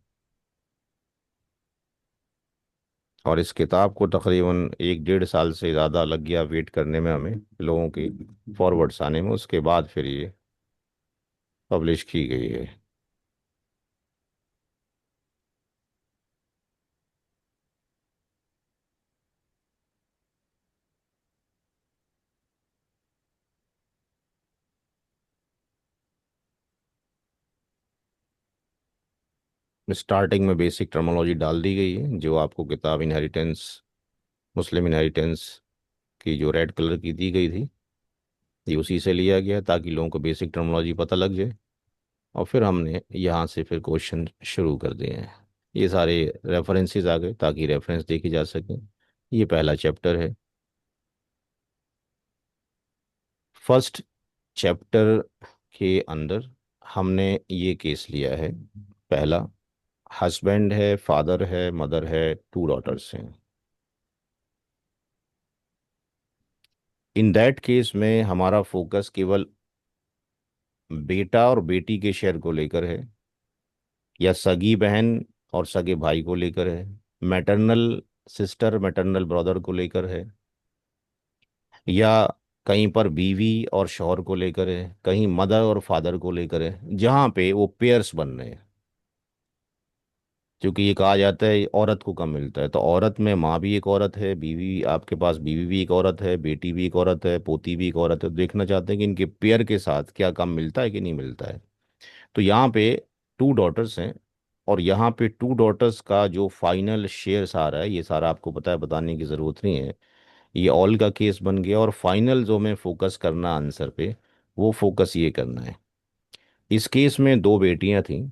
और इस किताब को तकरीबन 1 डेढ़ साल से ज़्यादा लग गया वेट करने में हमें, लोगों के फॉरवर्ड्स आने में। उसके बाद फिर ये पब्लिश की गई है। स्टार्टिंग में बेसिक टर्मोलॉजी डाल दी गई है, जो आपको किताब इनहेरिटेंस, मुस्लिम इनहेरिटेंस की जो रेड कलर की दी गई थी, ये उसी से लिया गया है, ताकि लोगों को बेसिक टर्मोलॉजी पता लग जाए। और फिर हमने यहाँ से फिर क्वेश्चन शुरू कर दिए हैं। ये सारे रेफरेंसेस आ गए, ताकि रेफरेंस देखे जा सके। ये पहला चैप्टर है। फर्स्ट चैप्टर के अंदर हमने ये केस लिया है। पहला, हस्बैंड है, फादर है, मदर है, 2 डॉटर्स हैं। इन दैट केस में हमारा फोकस केवल बेटा और बेटी के शेयर को लेकर है, या सगी बहन और सगे भाई को लेकर है, मैटरनल सिस्टर मैटरनल ब्रदर को लेकर है, या कहीं पर बीवी और शौहर को लेकर है, कहीं मदर और फादर को लेकर है, जहाँ पे वो पेयर्स बन रहे हैं। क्योंकि ये कहा जाता है औरत को कम मिलता है, तो औरत में माँ भी एक औरत है, बीवी आपके पास बीवी भी एक औरत है, बेटी भी एक औरत है, पोती भी एक औरत है। तो देखना चाहते हैं कि इनके पेयर के साथ क्या कम मिलता है कि नहीं मिलता है। तो यहाँ पे 2 डॉटर्स हैं, और यहाँ पे 2 डॉटर्स का जो फाइनल शेयर्स आ रहा है, ये सारा आपको पता है, बताने की ज़रूरत नहीं है। ये ऑल का केस बन गया, और फाइनल जो हमें फोकस करना आंसर पे, वो फोकस ये करना है। इस केस में 2 बेटियां थीं।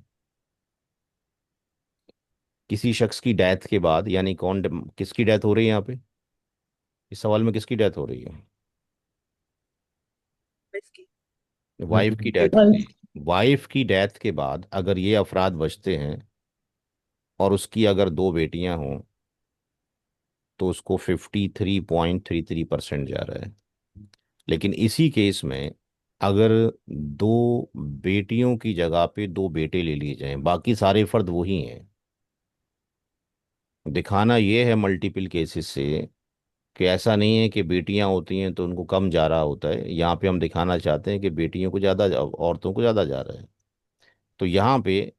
किसी शख्स की डेथ के बाद, यानी किसकी डेथ हो रही है यहाँ पे, इस सवाल में किसकी डेथ हो रही है? इसकी। वाइफ की डेथ हो रही है। वाइफ की डेथ के बाद अगर ये अफराद बचते हैं, और उसकी अगर 2 बेटियां हों, तो उसको 53.33% जा रहा है। लेकिन इसी केस में अगर 2 बेटियों की जगह पे 2 बेटे ले लिए जाएं, बाकी सारे फर्द वही हैं। दिखाना ये है मल्टीपल केसेस से कि ऐसा नहीं है कि बेटियां होती हैं तो उनको कम जा रहा होता है। यहाँ पे हम दिखाना चाहते हैं कि बेटियों को ज़्यादा, औरतों को ज़्यादा जा रहा है। तो यहाँ पे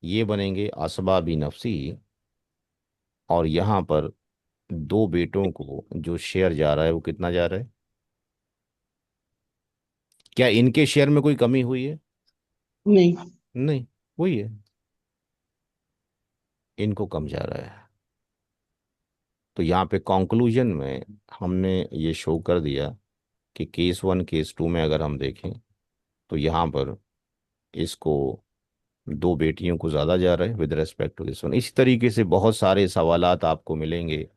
ये बनेंगे असबाबी नफसी, और यहाँ पर 2 बेटों को जो शेयर जा रहा है वो कितना जा रहा है? क्या इनके शेयर में कोई कमी हुई है? नहीं। नहीं, वही है, इनको कम जा रहा है। तो यहाँ पे कंक्लूजन में हमने ये शो कर दिया कि केस 1 केस 2 में अगर हम देखें, तो यहाँ पर इसको 2 बेटियों को ज़्यादा जा रहा है with respect to this one. इसी तरीके से बहुत सारे सवालात आपको मिलेंगे।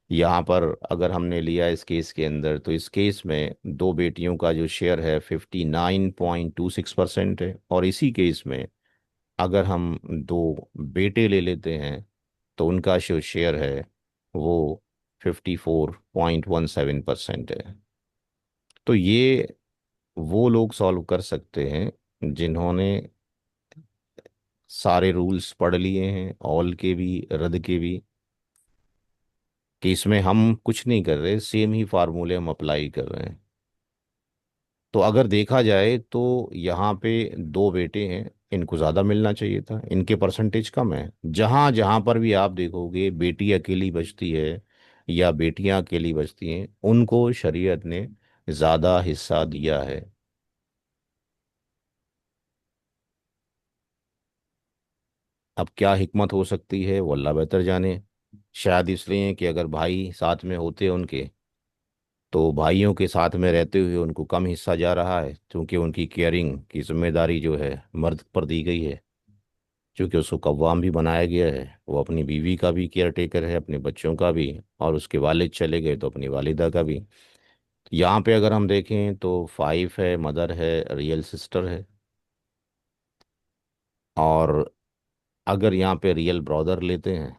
यहाँ पर अगर हमने लिया इस केस के अंदर, तो इस केस में 2 बेटियों का जो शेयर है 59.26% है, और इसी केस में अगर हम 2 बेटे ले लेते हैं, तो उनका जो शेयर है वो 54.17% है। तो ये वो लोग सॉल्व कर सकते हैं जिन्होंने सारे रूल्स पढ़ लिए हैं, ऑल के भी, रद के भी। कि इसमें हम कुछ नहीं कर रहे, सेम ही फार्मूले हम अप्लाई कर रहे हैं। तो अगर देखा जाए तो यहाँ पे 2 बेटे हैं, इनको ज़्यादा मिलना चाहिए था, इनके परसेंटेज कम है। जहाँ जहाँ पर भी आप देखोगे बेटी अकेली बचती है या बेटियां अकेली बचती हैं, उनको शरीयत ने ज़्यादा हिस्सा दिया है। अब क्या हिकमत हो सकती है वो अल्लाह बेहतर जाने। शायद इसलिए कि अगर भाई साथ में होते उनके, तो भाइयों के साथ में रहते हुए उनको कम हिस्सा जा रहा है, क्योंकि उनकी केयरिंग की जिम्मेदारी जो है मर्द पर दी गई है। क्योंकि उसको कव्वाम भी बनाया गया है, वो अपनी बीवी का भी केयर टेकर है, अपने बच्चों का भी, और उसके वालिद चले गए तो अपनी वालिदा का भी। यहाँ पे अगर हम देखें तो 5 है, मदर है, रियल सिस्टर है। और अगर यहाँ पे रियल ब्रदर लेते हैं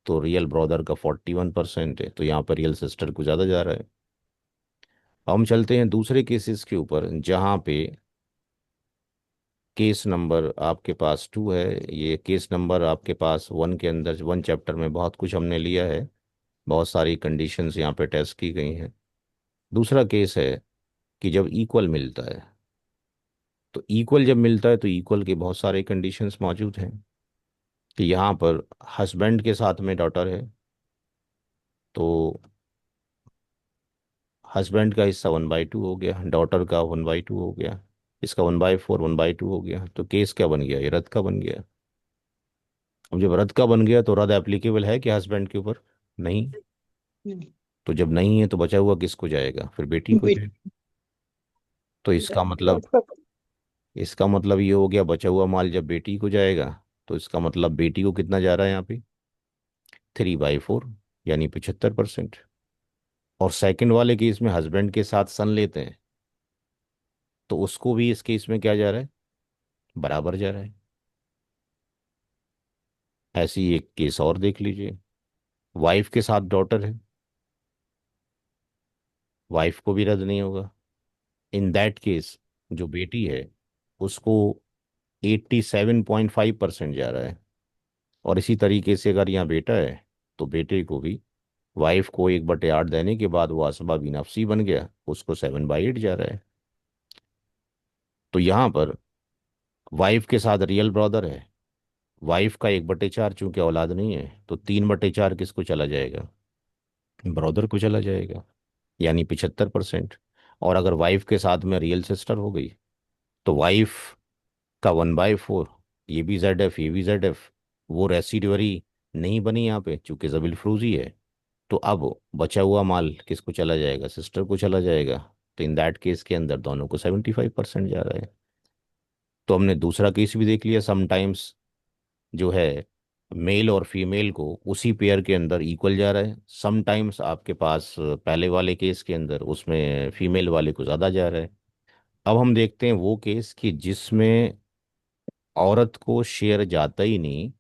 तो रियल ब्रदर का 41% है, तो यहाँ पर रियल सिस्टर को ज़्यादा जा रहा है। हम चलते हैं दूसरे केसेस के ऊपर, जहाँ पे केस नंबर आपके पास 2 है। ये केस नंबर आपके पास 1 के अंदर, 1 चैप्टर में बहुत कुछ हमने लिया है, बहुत सारी कंडीशंस यहाँ पे टेस्ट की गई हैं। दूसरा केस है कि जब इक्वल मिलता है, तो इक्वल जब मिलता है तो इक्वल के बहुत सारे कंडीशंस मौजूद हैं। कि यहाँ पर हस्बैंड के साथ में डॉटर है, तो हस्बैंड का हिस्सा 1/2 हो गया, डॉटर का 1/2 हो गया, इसका 1/4, 1/2 हो गया। तो केस क्या बन गया? ये रद्द का बन गया। अब जब रद्द का बन गया तो रद्द एप्लीकेबल है कि हस्बैंड के ऊपर? नहीं। तो जब नहीं है तो बचा हुआ किसको जाएगा? फिर बेटी को Wait. जाएगा। तो इसका मतलब ये हो गया, बचा हुआ माल जब बेटी को जाएगा, तो इसका मतलब बेटी को कितना जा रहा है यहाँ पे? 3/4, यानी 75%। और सेकंड वाले केस में हस्बैंड के साथ सन लेते हैं, तो उसको भी इस केस में क्या जा रहा है? बराबर जा रहा है। ऐसी एक केस और देख लीजिए। वाइफ के साथ डॉटर है, वाइफ को भी रद्द नहीं होगा। इन दैट केस जो बेटी है उसको 87.5% जा रहा है। और इसी तरीके से अगर यहाँ बेटा है, तो बेटे को भी, वाइफ को 1/8 देने के बाद वो असबाबी नफसी बन गया, उसको 7/8 जा रहा है। तो यहाँ पर वाइफ के साथ रियल ब्रदर है, वाइफ का 1/4, चूंकि औलाद नहीं है, तो 3/4 किसको चला जाएगा? ब्रदर को चला जाएगा, यानी 75%। और अगर वाइफ के साथ में रियल सिस्टर हो गई, तो वाइफ का 1/4, ये भी जेड एफ, ये भी जेड एफ, वो रेसिडुअरी नहीं बनी यहाँ पे, चूंकि जबिल फ्रूजी है। तो अब बचा हुआ माल किसको चला जाएगा? सिस्टर को चला जाएगा। तो इन दैट केस के अंदर दोनों को 75% जा रहा है। तो हमने दूसरा केस भी देख लिया। समटाइम्स जो है मेल और फीमेल को उसी पेयर के अंदर इक्वल जा रहा है, समटाइम्स आपके पास पहले वाले केस के अंदर उसमें फीमेल वाले को ज़्यादा जा रहा है। अब हम देखते हैं वो केस कि जिसमें औरत को शेयर जाता ही नहीं,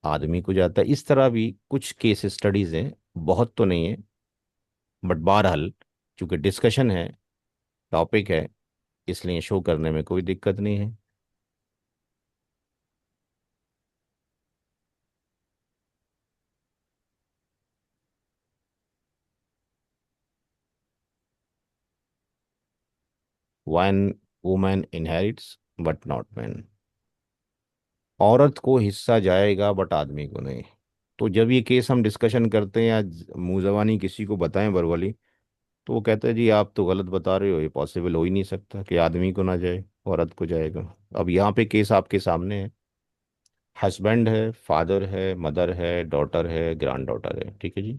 आदमी को जाता है। इस तरह भी कुछ केस स्टडीज हैं, बहुत तो नहीं है, बट बहरहाल चूंकि डिस्कशन है, टॉपिक है, इसलिए शो करने में कोई दिक्कत नहीं है। 1 women inherits but not man. औरत को हिस्सा जाएगा बट आदमी को नहीं। तो जब ये केस हम डिस्कशन करते हैं या मुंह जबानी किसी को बताएं वर्बली, तो वो कहता है जी आप तो गलत बता रहे हो, ये पॉसिबल हो ही नहीं सकता कि आदमी को ना जाए, औरत को जाएगा। अब यहाँ पे केस आपके सामने है, हस्बैंड है, फादर है, मदर है, डॉटर है, ग्रैंड डॉटर है, ठीक है जी।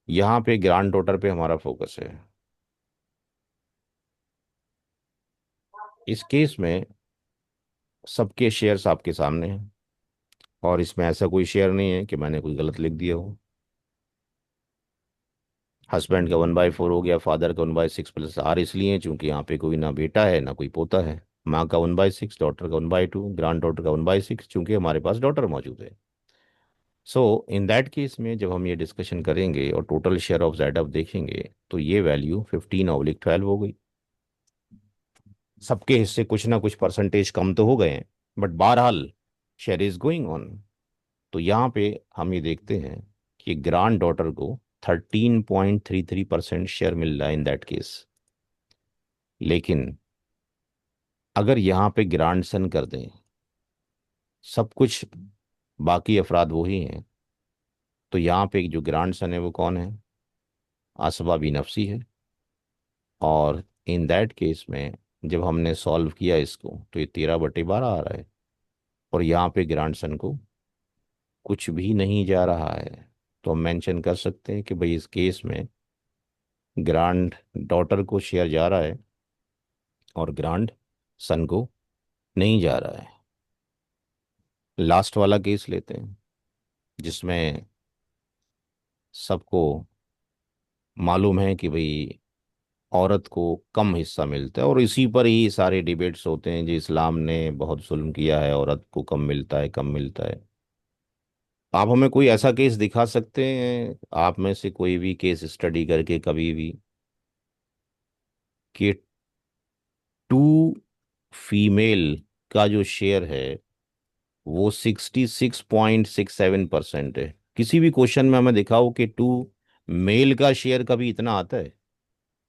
यहाँ पे ग्रैंड डॉटर पे हमारा फोकस है। इस केस में सबके शेयर्स आपके सामने हैं, और इसमें ऐसा कोई शेयर नहीं है कि मैंने कोई गलत लिख दिया हो। हस्बैंड का 1/4 हो गया, फादर का 1/6 + R, इसलिए चूंकि यहाँ पे कोई ना बेटा है ना कोई पोता है। माँ का 1/6, डॉटर का 1/2, ग्रैंड डॉटर का 1/6, चूंकि हमारे पास डॉटर मौजूद है। सो इन दैट केस में जब हम ये डिस्कशन करेंगे और टोटल शेयर ऑफ जेड देखेंगे, तो ये वैल्यू 15/12 हो गई। सबके हिस्से कुछ ना कुछ परसेंटेज कम तो हो गए हैं, बट बहरहाल शेयर इज गोइंग ऑन। तो यहाँ पे हम ये देखते हैं कि ग्रैंड डॉटर को 13.33% शेयर मिल रहा है इन दैट केस। लेकिन अगर यहाँ पे ग्रैंड सन कर दें, सब कुछ बाकी अफराद वही हैं, तो यहाँ पे जो ग्रैंड सन है वो कौन है? आसबा भी नफसी है। और इन दैट केस में जब हमने सॉल्व किया इसको, तो ये 13/12 आ रहा है। और यहाँ पे ग्रैंड सन को कुछ भी नहीं जा रहा है तो हम मेंशन कर सकते हैं कि भाई इस केस में ग्रांड डॉटर को शेयर जा रहा है और ग्रांड सन को नहीं जा रहा है। लास्ट वाला केस लेते हैं जिसमें सबको मालूम है कि भाई औरत को कम हिस्सा मिलता है, और इसी पर ही सारे डिबेट्स होते हैं, जो इस्लाम ने बहुत जुल्म किया है, औरत को कम मिलता है, कम मिलता है। आप हमें कोई ऐसा केस दिखा सकते हैं, आप में से कोई भी केस स्टडी करके कभी भी, कि टू फीमेल का जो शेयर है वो 66.67% है। किसी भी क्वेश्चन में हमें दिखाओ कि टू मेल का शेयर कभी इतना आता है,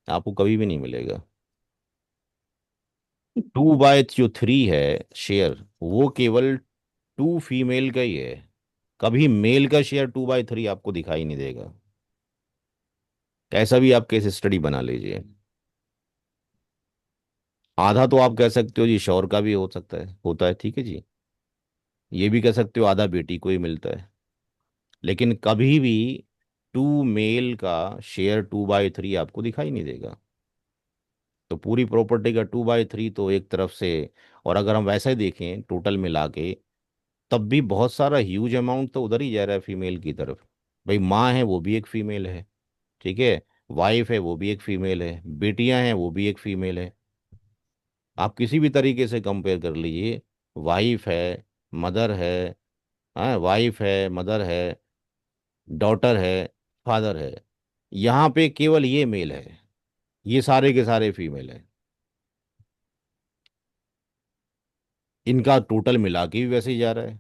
आपको कभी भी नहीं मिलेगा। 2/3 है शेयर, वो केवल टू फीमेल का ही है। कभी मेल का शेयर 2/3 आपको दिखाई नहीं देगा। कैसा भी आप केस स्टडी बना लीजिए, आधा तो आप कह सकते हो जी शौहर का भी हो सकता है, होता है, ठीक है जी। ये भी कह सकते हो आधा बेटी को ही मिलता है। लेकिन कभी भी टू मेल का शेयर 2/3 आपको दिखाई नहीं देगा। तो पूरी प्रॉपर्टी का 2/3 तो एक तरफ से, और अगर हम वैसे देखें टोटल मिला के, तब भी बहुत सारा ह्यूज अमाउंट तो उधर ही जा रहा है फीमेल की तरफ। भाई माँ है वो भी एक फीमेल है, ठीक है, वाइफ है वो भी एक फीमेल है, बेटियां हैं वो भी एक फीमेल है। आप किसी भी तरीके से कंपेयर कर लीजिए, वाइफ है, मदर है, हाँ वाइफ है, मदर है, डॉटर है, फादर है, यहाँ पे केवल ये मेल है, ये सारे के सारे फीमेल है। इनका टोटल मिला के भी वैसे ही जा रहा है।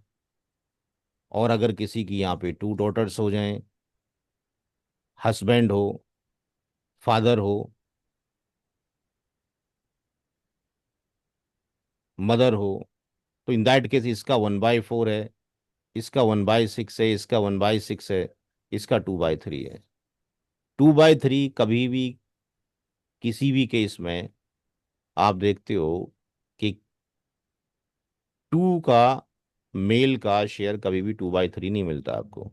और अगर किसी की यहाँ पे टू डॉटर्स हो जाएं, हस्बैंड हो, फादर हो, मदर हो, तो इन दैट केस इसका 1/4 है, इसका 1/6 है, इसका 1/6 है, इसका 2/3 है। 2/3 कभी भी किसी भी केस में आप देखते हो कि टू का मेल का शेयर कभी भी 2/3 नहीं मिलता आपको।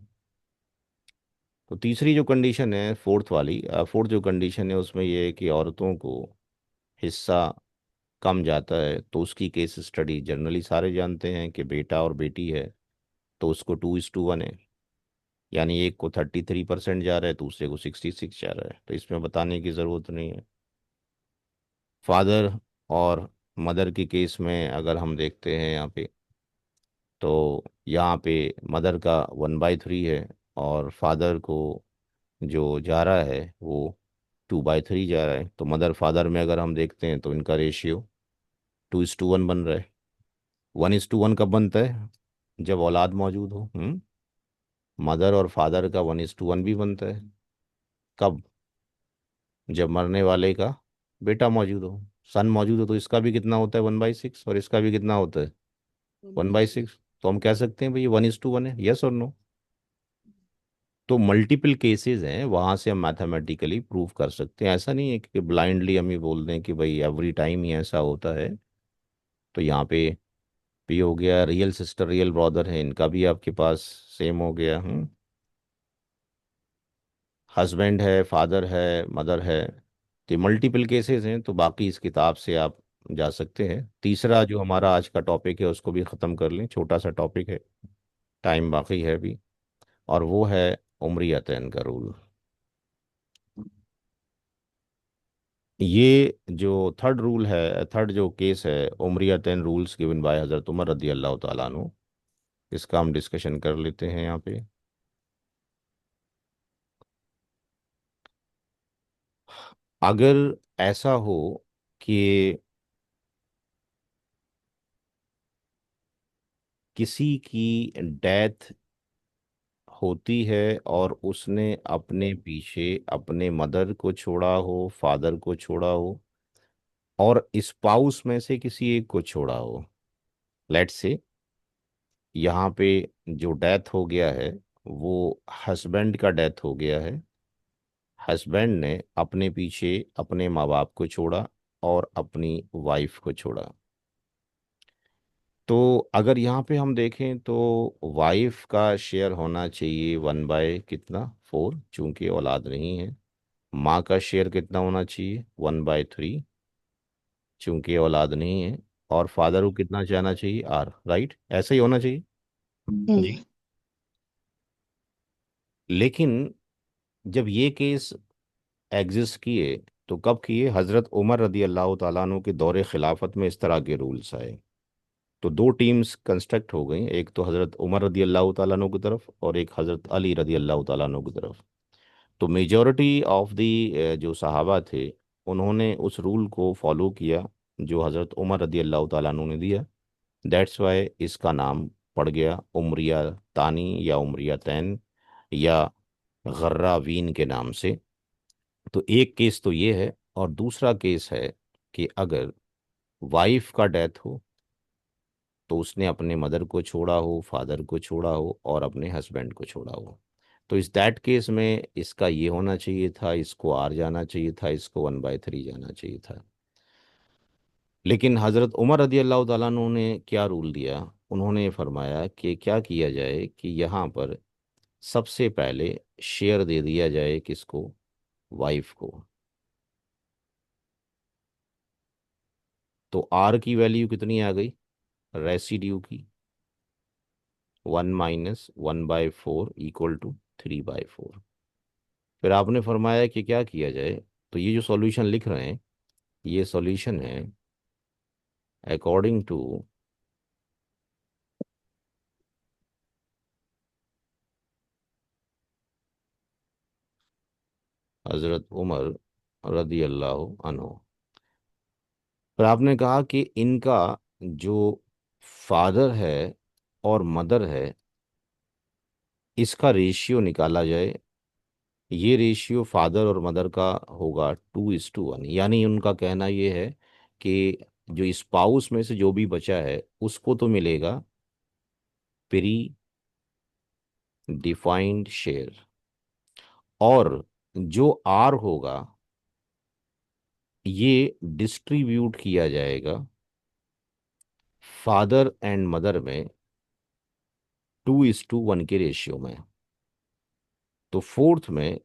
तो तीसरी जो कंडीशन है, फोर्थ वाली, फोर्थ जो कंडीशन है उसमें ये है कि औरतों को हिस्सा कम जाता है, तो उसकी केस स्टडी जनरली सारे जानते हैं कि बेटा और बेटी है तो उसको 2:1 है, यानी एक को 33% जा रहा है, दूसरे को 66 जा रहा है, तो इसमें बताने की ज़रूरत नहीं है। फादर और मदर के केस में अगर हम देखते हैं यहाँ पे, तो यहाँ पे मदर का 1/3 है, और फादर को जो जा रहा है वो 2/3 जा रहा है। तो मदर फादर में अगर हम देखते हैं तो इनका रेशियो 2:1 बन रहा है। 1:1 कब बनता है? जब औलाद मौजूद हो। मदर और फादर का 1:1 भी बनता है कब? जब मरने वाले का बेटा मौजूद हो, सन मौजूद हो, तो इसका भी कितना होता है? 1/6, और इसका भी कितना होता है? 1/6। तो हम कह सकते हैं भाई ये 1:1 है, यस और नो? तो मल्टीपल केसेस हैं, वहां से हम मैथमेटिकली प्रूव कर सकते हैं। ऐसा नहीं है कि ब्लाइंडली हम ये बोल दें कि भाई एवरी टाइम ही ऐसा होता है। तो यहाँ पे भी हो गया, रियल सिस्टर रियल ब्रदर है, इनका भी आपके पास सेम हो गया। हस्बैंड है, फादर है, मदर है, तो मल्टीपल केसेस हैं। तो बाकी इस किताब से आप जा सकते हैं। तीसरा जो हमारा आज का टॉपिक है उसको भी ख़त्म कर लें, छोटा सा टॉपिक है, टाइम बाकी है अभी, और वो है उम्रियतन का रूल। ये जो थर्ड रूल है, थर्ड जो केस है, उम्रियतन रूल्स गिवन बाय हज़रत उमर रदी अल्लाह तआला अन्हु, इसका हम डिस्कशन कर लेते हैं यहाँ पे। अगर ऐसा हो कि किसी की डेथ होती है और उसने अपने पीछे अपने मदर को छोड़ा हो, फादर को छोड़ा हो, और स्पाउस में से किसी एक को छोड़ा हो, लेट्स से यहाँ पे जो डेथ हो गया है वो हस्बैंड का डेथ हो गया है। हस्बैंड ने अपने पीछे अपने माँ बाप को छोड़ा और अपनी वाइफ को छोड़ा। तो अगर यहाँ पे हम देखें तो वाइफ का शेयर होना चाहिए 1 बाय कितना 4, चूंकि औलाद नहीं है। माँ का शेयर कितना होना चाहिए 1/3, चूंकि औलाद नहीं है। और फादर को कितना जाना चाहिए R, राइट, ऐसा ही होना चाहिए। जी। लेकिन जब ये केस एग्जिस्ट किए तो कब किए, हजरत उमर रदी अल्लाह ताला अन्हु के दौरे खिलाफत में इस तरह के रूल्स आए। तो दो टीम्स कंस्ट्रक्ट हो गई, एक तो हजरत उमर रदी अल्लाह ताला अन्हु की तरफ और एक हजरत अली रदी अल्लाह ताला अन्हु की तरफ। तो मेजॉरिटी ऑफ दी जो सहाबा थे उन्होंने उस रूल को फॉलो किया जो हजरत उमर रदी अल्लाह ताला अन्हु ने दिया। दैट्स वाई इसका नाम पड़ गया उमरिया तानी या उमरिया तैन या गर्रावीन के नाम से। तो एक केस तो ये है, और दूसरा केस है कि अगर वाइफ का डेथ हो तो उसने अपने मदर को छोड़ा हो, फादर को छोड़ा हो और अपने हस्बैंड को छोड़ा हो। तो इस दैट केस में इसका ये होना चाहिए था, इसको R जाना चाहिए था, इसको 1/3 जाना चाहिए था। लेकिन हज़रत उमर रदी अल्लाह ताला अन्हु ने क्या रूल दिया, उन्होंने फरमाया कि क्या किया जाए कि यहाँ पर सबसे पहले शेयर दे दिया जाए किसको, वाइफ को। तो R की वैल्यू कितनी आ गई रेसिड्यू की, 1 - 1/4 इक्वल टू 3/4। फिर आपने फरमाया कि क्या किया जाए। तो ये जो सॉल्यूशन लिख रहे हैं ये सॉल्यूशन है अकॉर्डिंग टू हजरत उमर रदी अल्लाह अन्हो। फिर आपने कहा कि इनका जो फादर है और मदर है इसका रेशियो निकाला जाए। ये रेशियो फादर और मदर का होगा 2:1, यानी उनका कहना ये है कि जो स्पाउस में से जो भी बचा है उसको तो मिलेगा प्री डिफाइंड शेयर, और जो R होगा ये डिस्ट्रीब्यूट किया जाएगा फादर एंड मदर में 2:1 के रेशियो में। तो फोर्थ में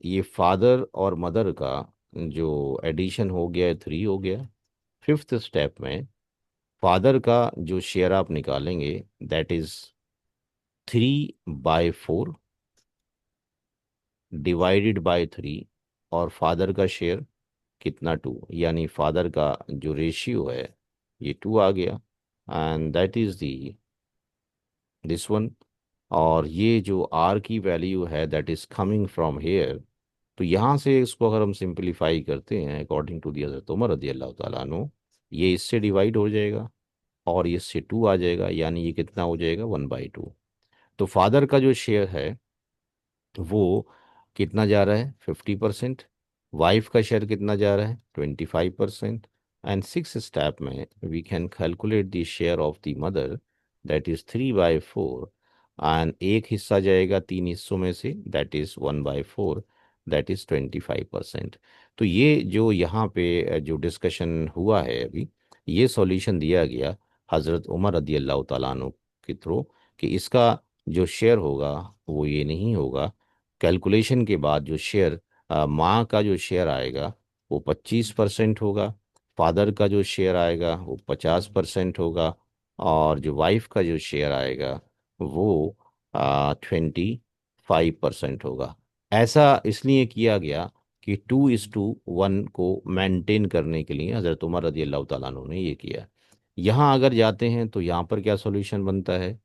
ये फादर और मदर का जो एडिशन हो गया है 3 हो गया। फिफ्थ स्टेप में फादर का जो शेयर आप निकालेंगे दैट इज 3/4 डिवाइडेड बाय 3, और फादर का शेयर कितना 2, यानी फादर का जो रेशियो है ये 2 आ गया। And that is the this one. और ये जो R की वैल्यू है that is coming from here. तो यहाँ से इसको अगर हम सिंप्लीफाई करते हैं अकॉर्डिंग टू दी हज़रत उमर रदी अल्लाह ताला अन्हु, ये इससे डिवाइड हो जाएगा और ये इससे 2 आ जाएगा, यानी ये कितना हो जाएगा 1/2। तो फादर का जो शेयर है वो कितना जा रहा है 50%, वाइफ का शेयर कितना जा रहा है 25%। एंड सिक्स स्टेप में we can calculate the share of the mother that is 3/4, and एक हिस्सा जाएगा 3 हिस्सों में say that is 1/4, that is 25%। तो ये जो यहाँ पे जो डिस्कशन हुआ है अभी, ये सॉल्यूशन दिया गया हज़रत उमर रदी अल्लाह ताला अन्हु के थ्रू कि इसका जो शेयर होगा वो ये नहीं होगा। कैलकुलेशन के बाद जो शेयर माँ का जो शेयर आएगा वो 25% होगा, फादर का जो शेयर आएगा वो 50% होगा, और जो वाइफ का जो शेयर आएगा वो 25% होगा। ऐसा इसलिए किया गया कि 2:1 को मेंटेन करने के लिए हज़रत उमर रदी अल्लाह ताला अन्हु ने ये किया। यहाँ अगर जाते हैं तो यहाँ पर क्या सॉल्यूशन बनता है,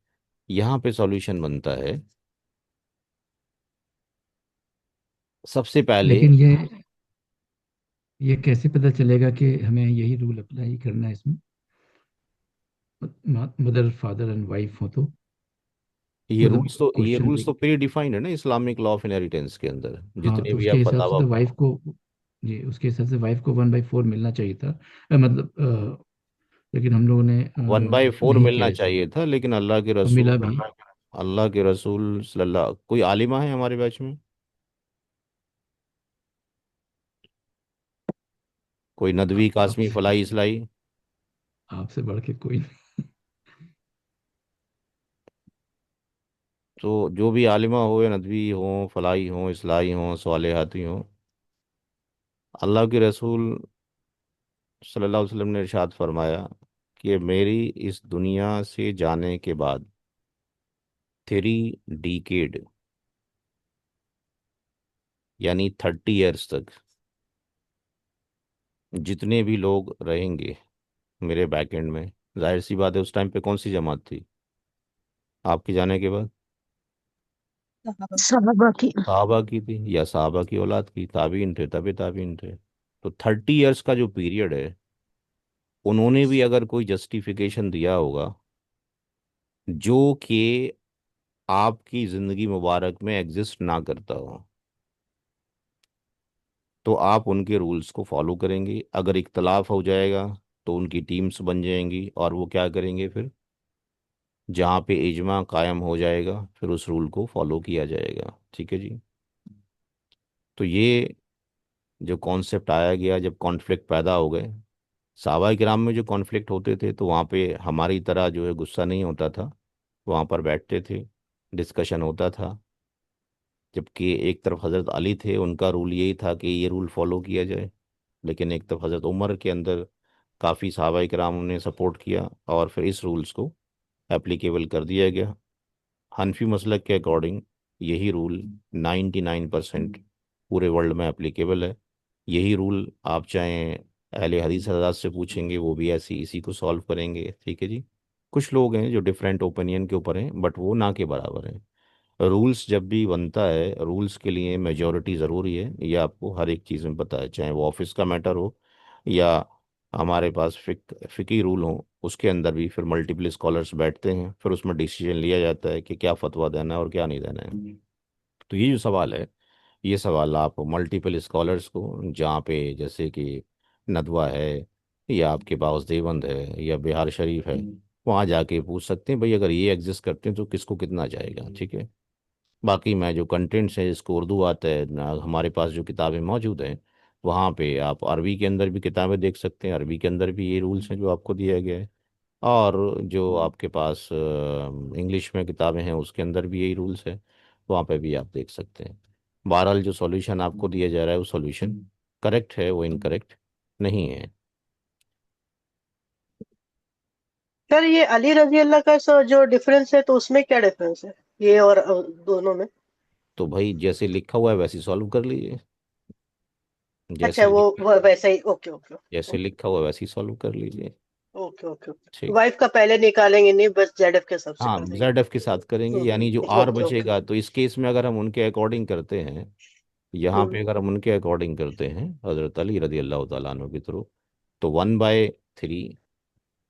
यहाँ पे सॉल्यूशन बनता है सबसे पहले। लेकिन ये कैसे पता चलेगा कि हमें यही रूल अप्लाई करना है इसमें? मदर फादर एंड वाइफ हो तो, मतलब ये क्वेश्चन रूल्स भी। तो प्री डिफाइंड है ना इस्लामिक लॉ ऑफ इनहेरिटेंस के अंदर, हाँ, जितने तो भी उसके आप हिसाब से फतावा तो वाइफ पढ़ो। को, जी उसके हिसाब से वाइफ को 1/4 मिलना चाहिए था। मतलब लेकिन हम लोगों ने 1/4 नहीं किया मिलना ऐसा, चाहिए था, लेकिन और मिला भी। अल्लाह के रसूल सल्लल्लाहु, कोई आलिमा है हमारे बैच में, कोई नदवी कासमी आपसे फलाई इसलाई? आपसे बढ़ के कोई नहीं। तो जो भी आलिमा हो या नदवी हो, फलाही हो, इस्लाही हो, स्वालिहाती हो, अल्लाह के रसूल सल्लल्लाहु अलैहि वसल्लम ने इरशाद फरमाया कि मेरी इस दुनिया से जाने के बाद 3 डिकेड, यानी 30 ईयर्स तक जितने भी लोग रहेंगे मेरे बैक एंड में, जाहिर सी बात है उस टाइम पे कौन सी जमात थी आपके जाने के बाद? सहाबा। साहबा की। सहाबा की थी, या सहाबा की औलाद की, ताबीन थे, तबे ताबीन थे। तो 30 ईयर्स का जो पीरियड है, उन्होंने भी अगर कोई जस्टिफिकेशन दिया होगा जो कि आपकी ज़िंदगी मुबारक में एग्जिस्ट ना करता हो, तो आप उनके रूल्स को फॉलो करेंगे। अगर इख्तलाफ हो जाएगा तो उनकी टीम्स बन जाएंगी और वो क्या करेंगे फिर, जहाँ पे इजमा कायम हो जाएगा फिर उस रूल को फॉलो किया जाएगा। ठीक है जी। तो ये जो कॉन्सेप्ट आया गया जब कॉन्फ्लिक्ट पैदा हो गए, सहाबा किराम में जो कॉन्फ्लिक्ट होते थे तो वहाँ पे हमारी तरह जो है गुस्सा नहीं होता था, वहाँ पर बैठते थे, डिस्कशन होता था। जबकि एक तरफ हज़रत अली थे, उनका रूल यही था कि ये रूल फॉलो किया जाए, लेकिन एक तरफ हज़रत उमर के अंदर काफ़ी सहाबा किराम ने सपोर्ट किया और फिर इस रूल्स को एप्लीकेबल कर दिया गया। हनफी मसलक के अकॉर्डिंग यही रूल 99% पूरे वर्ल्ड में एप्लीकेबल है। यही रूल आप चाहें अहले हदीस हजरात से पूछेंगे, वो भी ऐसी इसी को सॉल्व करेंगे। ठीक है जी। कुछ लोग हैं जो डिफरेंट ओपिनियन के ऊपर हैं, बट वो ना के बराबर हैं। रूल्स जब भी बनता है, रूल्स के लिए मेजॉरिटी ज़रूरी है, ये आपको हर एक चीज़ में पता है, चाहे वो ऑफिस का मैटर हो या हमारे पास फिकी रूल हो, उसके अंदर भी फिर मल्टीपल स्कॉलर्स बैठते हैं, फिर उसमें डिसीजन लिया जाता है कि क्या फतवा देना है और क्या नहीं देना है। तो ये जो सवाल है, ये सवाल आप मल्टीपल स्कॉलर्स को, जहाँ पे जैसे कि नदवा है या आपके पास देवबंद है या बिहार शरीफ है, वहाँ जाके पूछ सकते हैं भाई अगर ये एग्जिस्ट करते हैं तो किसको कितना जाएगा। ठीक है। बाकी मैं जो कंटेंट्स है, जिसको उर्दू आता है ना, हमारे पास जो किताबें मौजूद हैं, वहाँ पे आप अरबी के अंदर भी किताबें देख सकते हैं, अरबी के अंदर भी ये रूल्स हैं जो आपको दिया गया है। और जो आपके पास इंग्लिश में किताबें हैं उसके अंदर भी यही रूल्स है, वहाँ पे भी आप देख सकते हैं। बहरहाल जो सॉल्यूशन आपको दिया जा रहा है वो सॉल्यूशन करेक्ट है, वो इनकरेक्ट नहीं है। सर ये अली रजी अल्लाह का जो डिफरेंस है तो उसमें क्या डिफरेंस है ये और दोनों में? तो भाई जैसे लिखा हुआ है वैसे सॉल्व कर लीजिए। अच्छा जैसे लिखा वो वैसा ही। ओके ओके जैसे लिखा हुआ है वैसे ही सॉल्व कर लीजिए। Okay okay okay. ठीक। वाइफ का पहले निकालेंगे नहीं, बस जेडएफ के हिसाब से हाँ, कर देंगे। जेड एफ के साथ करेंगे, यानी जो आर ओके ओके। बचेगा तो इस केस में अगर हम उनके अकॉर्डिंग करते हैं, यहाँ पे अगर हम उनके अकॉर्डिंग करते हैं हजरत अली रदी अल्लाह तआला अन्हु की थ्रू, तो 1/3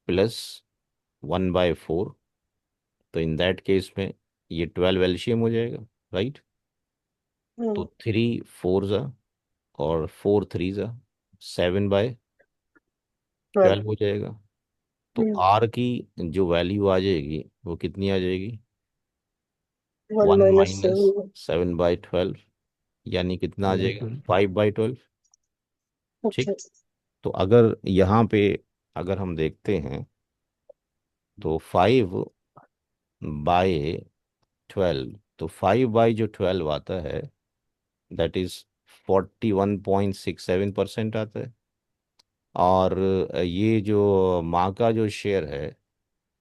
प्लस 1/4, तो इन दैट केस में ये 12 एलसीएम हो जाएगा, राइट। तो 3 4 और 4 3 7/12 हो जाएगा। तो आर की जो वैल्यू आ जाएगी वो कितनी आ जाएगी, वन 1 माइनस माइनस 7। 7/12, यानी कितना आ फाइव बाई जाएगा, ट्वेल्व 5/12। अच्छा। ठीक। तो अगर यहाँ पे अगर हम देखते हैं तो 5/12, तो 5/12 आता है, दैट इज 41.67% आता है। और ये जो माँ का जो शेयर है,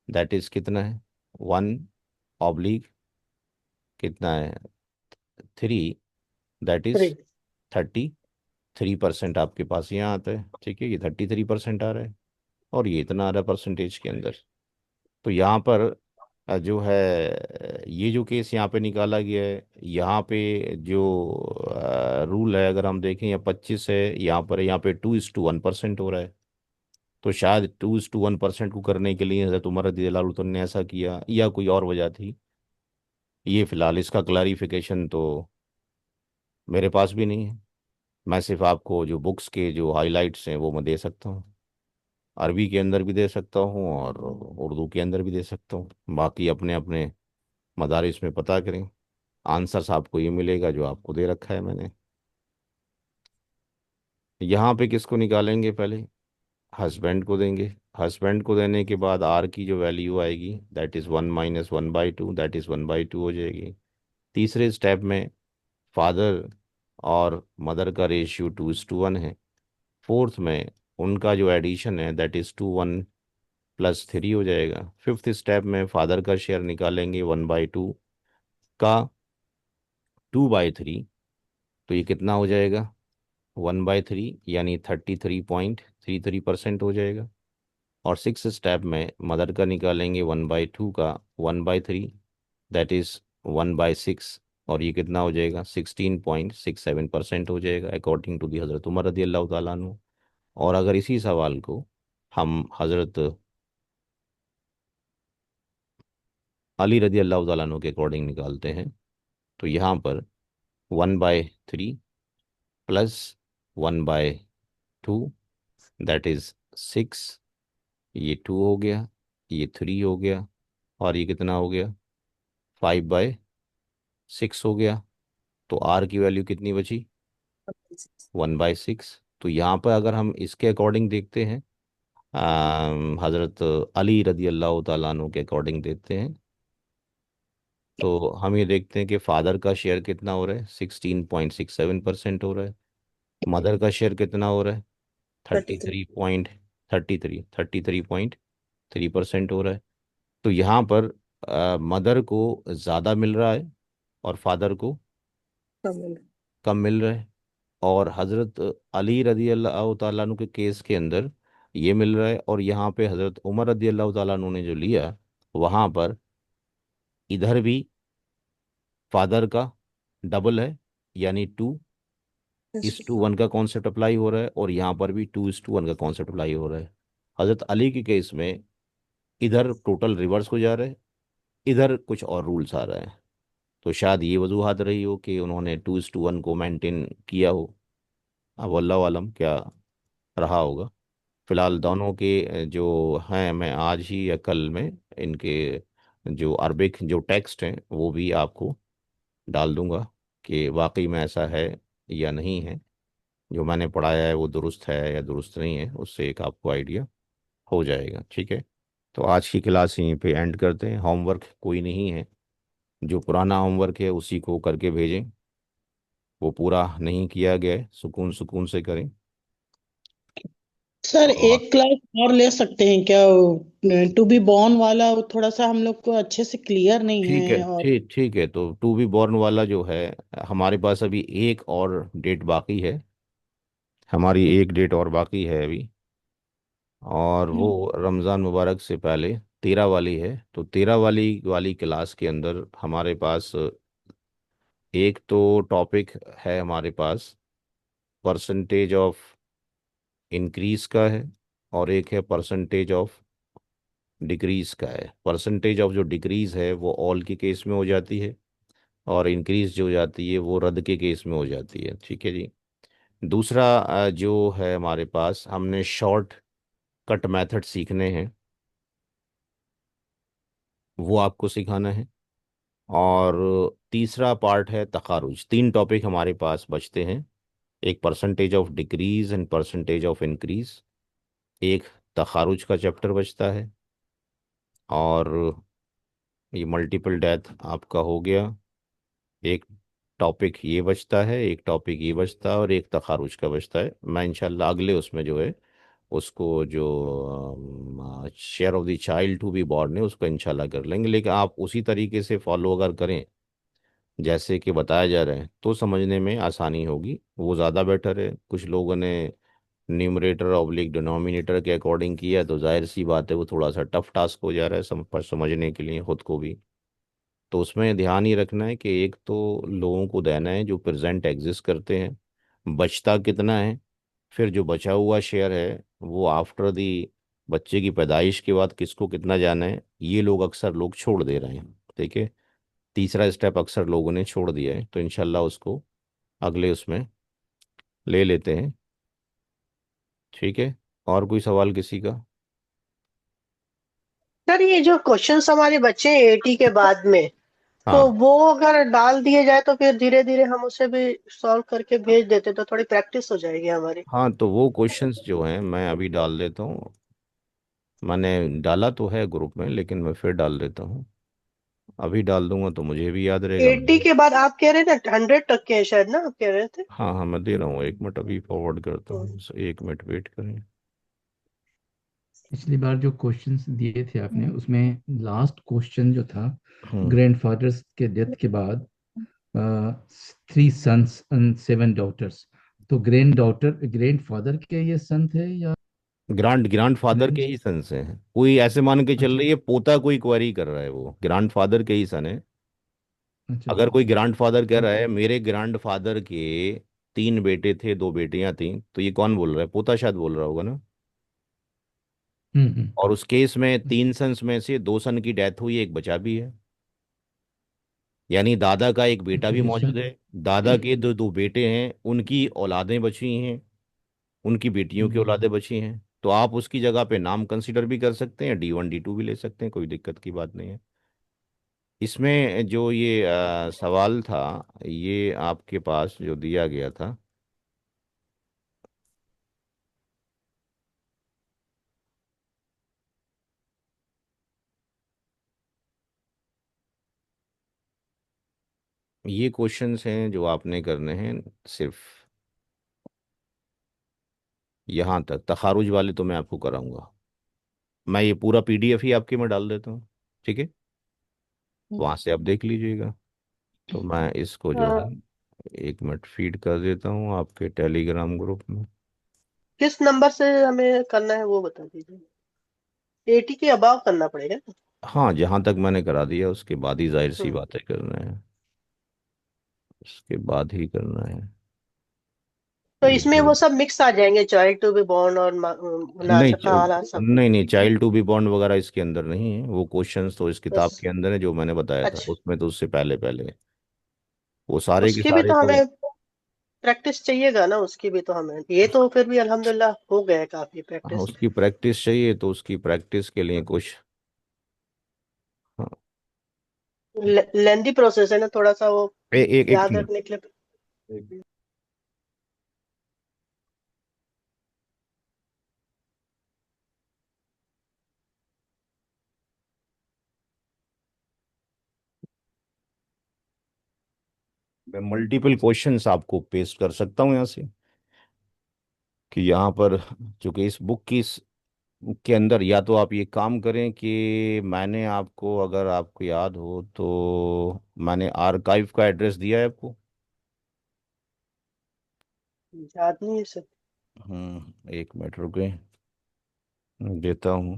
दैट इज कितना है, 1/, कितना है, 3, दैट इज 3। 33% आपके पास यहाँ आता है। ठीक है, ये 33% आ रहा है और ये इतना आ रहा है परसेंटेज के अंदर। तो यहाँ पर जो है ये जो केस यहाँ पे निकाला गया है, यहाँ पे जो रूल है अगर हम देखें, या 25 है यहाँ पर, यहाँ पे 2:1% हो रहा है। तो शायद 2:1% को करने के लिए हजरत उमर रज़ी अल्लाह अन्हु ने ऐसा किया, या कोई और वजह थी, ये फिलहाल इसका क्लैरिफिकेशन तो मेरे पास भी नहीं है। मैं सिर्फ आपको जो बुक्स के जो हाइलाइट्स हैं वो मैं दे सकता हूँ, अरबी के अंदर भी दे सकता हूँ और उर्दू के अंदर भी दे सकता हूँ। बाकी अपने अपने मदारिस में पता करें, आंसर्स आपको ये मिलेगा जो आपको दे रखा है मैंने। यहाँ पे किसको निकालेंगे पहले, हस्बैंड को देंगे। हस्बैंड को देने के बाद आर की जो वैल्यू आएगी दैट इज़ 1 - 1/2, दैट इज़ 1/2 हो जाएगी। तीसरे स्टेप में फादर और मदर का रेशियो 2:1 है। फोर्थ में उनका जो एडिशन है दैट इज़ 2 1 + 3 हो जाएगा। फिफ्थ स्टेप में फादर का शेयर निकालेंगे 1/2 का 2/3, तो ये कितना हो जाएगा 1/3 यानी 33.33% हो जाएगा। और सिक्स स्टेप में मदर का निकालेंगे 1/2 का 1/3, दैट इज़ 1/6, और ये कितना हो जाएगा 16.67% हो जाएगा अकॉर्डिंग टू दी हज़रत उमर रदी अल्लाह ताला अन्हु। और अगर इसी सवाल को हम हज़रत अली रदी अल्लाह ताला अन्हु के अकॉर्डिंग निकालते हैं तो यहाँ पर 1/3 प्लस 1/2, दैट इज़ 6, ये 2 हो गया, ये 3 हो गया, और ये कितना हो गया 5/6 हो गया। तो आर की वैल्यू कितनी बची 1/6। तो यहाँ पर अगर हम इसके अकॉर्डिंग देखते हैं हज़रत अली रदी अल्लाह ताला अन्हु के अकॉर्डिंग देखते हैं तो हम ये देखते हैं कि फादर का शेयर कितना हो रहा है 16.67% हो रहा है। मदर का शेयर कितना हो रहा है 33। 33.33% हो रहा है। तो यहाँ पर मदर को ज़्यादा मिल रहा है और फादर को कम मिल रहा है। और हज़रत अली रदी अल्लाह ताला अन्हु के केस के अंदर ये मिल रहा है, और यहाँ पे हज़रत उमर रदी अल्लाह ताला अन्हु ने जो लिया वहाँ पर इधर भी फादर का डबल है यानी 2:1 का कॉन्सेप्ट अप्लाई हो रहा है, और यहाँ पर भी 2:1 का कॉन्सेप्ट अप्लाई हो रहा है। हज़रत अली के केस में इधर टोटल रिवर्स हो जा रहा है, इधर कुछ और रूल्स आ रहा है। तो शायद ये वजूहत रही हो कि उन्होंने 2:1 को मेंटेन किया हो। अब अल्लाह आलम क्या रहा होगा। फिलहाल दोनों के जो हैं मैं आज ही या कल में इनके जो अरबिक जो टेक्स्ट हैं वो भी आपको डाल दूंगा कि वाकई में ऐसा है या नहीं है, जो मैंने पढ़ाया है वो दुरुस्त है या दुरुस्त नहीं है, उससे एक आपको आइडिया हो जाएगा। ठीक है, तो आज की क्लास यहीं पे एंड करते हैं। होमवर्क कोई नहीं है, जो पुराना होमवर्क है उसी को करके भेजें, वो पूरा नहीं किया गया है सुकून सुकून से करें। सर और एक क्लास और ले सकते हैं क्या? टू बी बॉर्न वाला वो थोड़ा सा हम लोग को अच्छे से क्लियर नहीं ठीक है, है। और ठीक है, तो टू बी बॉर्न वाला जो है हमारे पास अभी एक और डेट बाकी है, हमारी एक डेट और बाकी है अभी, और वो रमज़ान मुबारक से पहले 13 वाली है। तो 13 वाली वाली क्लास के अंदर हमारे पास एक तो टॉपिक है हमारे पास परसेंटेज ऑफ इंक्रीज का है, और एक है परसेंटेज ऑफ डिक्रीज का है। परसेंटेज ऑफ जो डिक्रीज है वो ऑल के केस में हो जाती है, और इंक्रीज जो हो जाती है वो रद्द के केस में हो जाती है। ठीक है जी। दूसरा जो है हमारे पास हमने शॉर्ट कट मेथड सीखने हैं, वो आपको सिखाना है। और तीसरा पार्ट है तखारुज। तीन टॉपिक हमारे पास बचते हैं, एक percentage of decrease and percentage of increase, एक तखारुज का चैप्टर बचता है, और ये मल्टीपल डेथ आपका हो गया। एक टॉपिक ये बचता है, एक टॉपिक ये बचता है, और एक तखारुज का बचता है। मैं इंशाल्लाह अगले उसमें जो है उसको जो share of the child to be born है उसको इंशाल्लाह कर लेंगे। लेकिन आप उसी तरीके से फॉलो अगर करें जैसे कि बताया जा रहा है तो समझने में आसानी होगी, वो ज़्यादा बेटर है। कुछ लोगों ने न्यूमरेटर ऑब्लिक डिनोमिनेटर के अकॉर्डिंग किया तो जाहिर सी बात है वो थोड़ा सा टफ टास्क हो जा रहा है समझने के लिए खुद को भी। तो उसमें ध्यान ही रखना है कि एक तो लोगों को देना है जो प्रेजेंट एग्जिस्ट करते हैं, बचता कितना है, फिर जो बचा हुआ शेयर है वो आफ्टर दी बच्चे की पैदाइश के बाद किसको कितना जाना है, ये लोग अक्सर लोग छोड़ दे रहे हैं। ठीक है, तीसरा स्टेप अक्सर लोगों ने छोड़ दिया है, तो इंशाल्लाह उसको अगले उसमें ले लेते हैं। ठीक है, और कोई सवाल किसी का? सर ये जो क्वेश्चंस हमारे बचे हैं 80 के बाद में, तो हाँ वो अगर डाल दिए जाए तो फिर धीरे धीरे हम उसे भी सॉल्व करके भेज देते तो थोड़ी प्रैक्टिस हो जाएगी हमारी। हाँ, तो वो क्वेश्चंस जो हैं मैं अभी डाल देता हूँ। मैंने डाला तो है ग्रुप में, लेकिन मैं फिर डाल देता हूँ। अभी डाल दूंगा तो मुझे भी याद रहेगा। 80 के बाद आप कह रहे थे 100 तक के हैं शायद ना, आप कह रहे थे। हाँ हाँ, मैं दे रहा हूँ, 1 मिनट अभी फॉरवर्ड करता हम्म। हूँ, 1 मिनट वेट करें। पिछली बार जो क्वेश्चंस दिए थे आपने उसमें लास्ट क्वेश्चन जो था, हम्म। ग्रैंडफादर्स के डेथ के बाद 3 सन्स एंड 7 डॉटर्स, तो ग्रैंडफादर के ये सन थे या ग्रांड फादर के ग्रैंड? ही सन से हैं, कोई ऐसे मान के चल अच्छा रही है पोता कोई क्वेरी कर रहा है, वो ग्रांडफादर के ही सन है। अच्छा अगर अच्छा। कोई ग्रांडफादर कह तो रहा है मेरे ग्रांडफादर के 3 बेटे थे, 2 बेटियां थीं, तो ये कौन बोल रहा है? पोता शायद बोल रहा होगा ना। हम्म। और उस केस में 3 सन्स में से 2 सन की डेथ हुई, एक बचा भी है। यानी दादा का एक बेटा अच्छा भी ये मौजूद सन। है, दादा के दो दो बेटे हैं, उनकी औलादें बची हैं, उनकी बेटियों की हम्म, औलादें बची हैं। तो आप उसकी जगह पे नाम कंसिडर भी कर सकते हैं, D1 D2 भी ले सकते हैं, कोई दिक्कत की बात नहीं है। इसमें जो ये सवाल था, ये आपके पास जो दिया गया था, ये क्वेश्चंस हैं जो आपने करने हैं। सिर्फ यहाँ तक तखारुज वाले तो मैं आपको कराऊंगा। मैं ये पूरा PDF ही आपके में डाल देता हूँ, ठीक है? वहाँ से आप देख लीजिएगा। तो मैं इसको जो है हाँ, 1 मिनट फीड कर देता हूँ आपके टेलीग्राम ग्रुप में। किस नंबर से हमें करना है वो बता दीजिए। 80 के अबाव करना पड़ेगा ना? हाँ, जहाँ तक मैंने करा दिया उसके बाद ही जाहिर सी हम्म। बातें करना है, उसके बाद ही करना है। तो ये इसमें जो वो सब मिक्स आ जाएंगे, चाइल्ड टू बी बॉर्न और नहीं नाला सब। नहीं नहीं, चाइल्ड टू बी बॉर्न वगैरह इसके अंदर नहीं है। वो क्वेश्चंस तो इस किताब बस। के अंदर है जो मैंने बताया था, अच्छा, उसमें तो उससे पहले पहले है। वो सारे के उसकी भी सारे तो तो हमें प्रैक्टिस चाहिएगा ना, उसकी भी तो हमें, ये तो फिर भी अल्हम्दुलिल्लाह हो गया है काफी हाँ, प्रैक्टिस। उसकी प्रैक्टिस चाहिए, तो उसकी प्रैक्टिस के लिए कुछ, हाँ, लेंदी प्रोसेस है ना थोड़ा सा वो, एक याद मिनट। रखने के लिए। मैं मल्टीपल क्वेश्चंस आपको पेस्ट कर सकता हूँ यहाँ से, कि यहाँ पर, चूंकि इस बुक की के अंदर, या तो आप ये काम करें कि मैंने आपको, अगर आपको याद हो तो मैंने आर्काइव का एड्रेस दिया है आपको। याद नहीं है सर। 1 मिनट रुके, देता हूँ।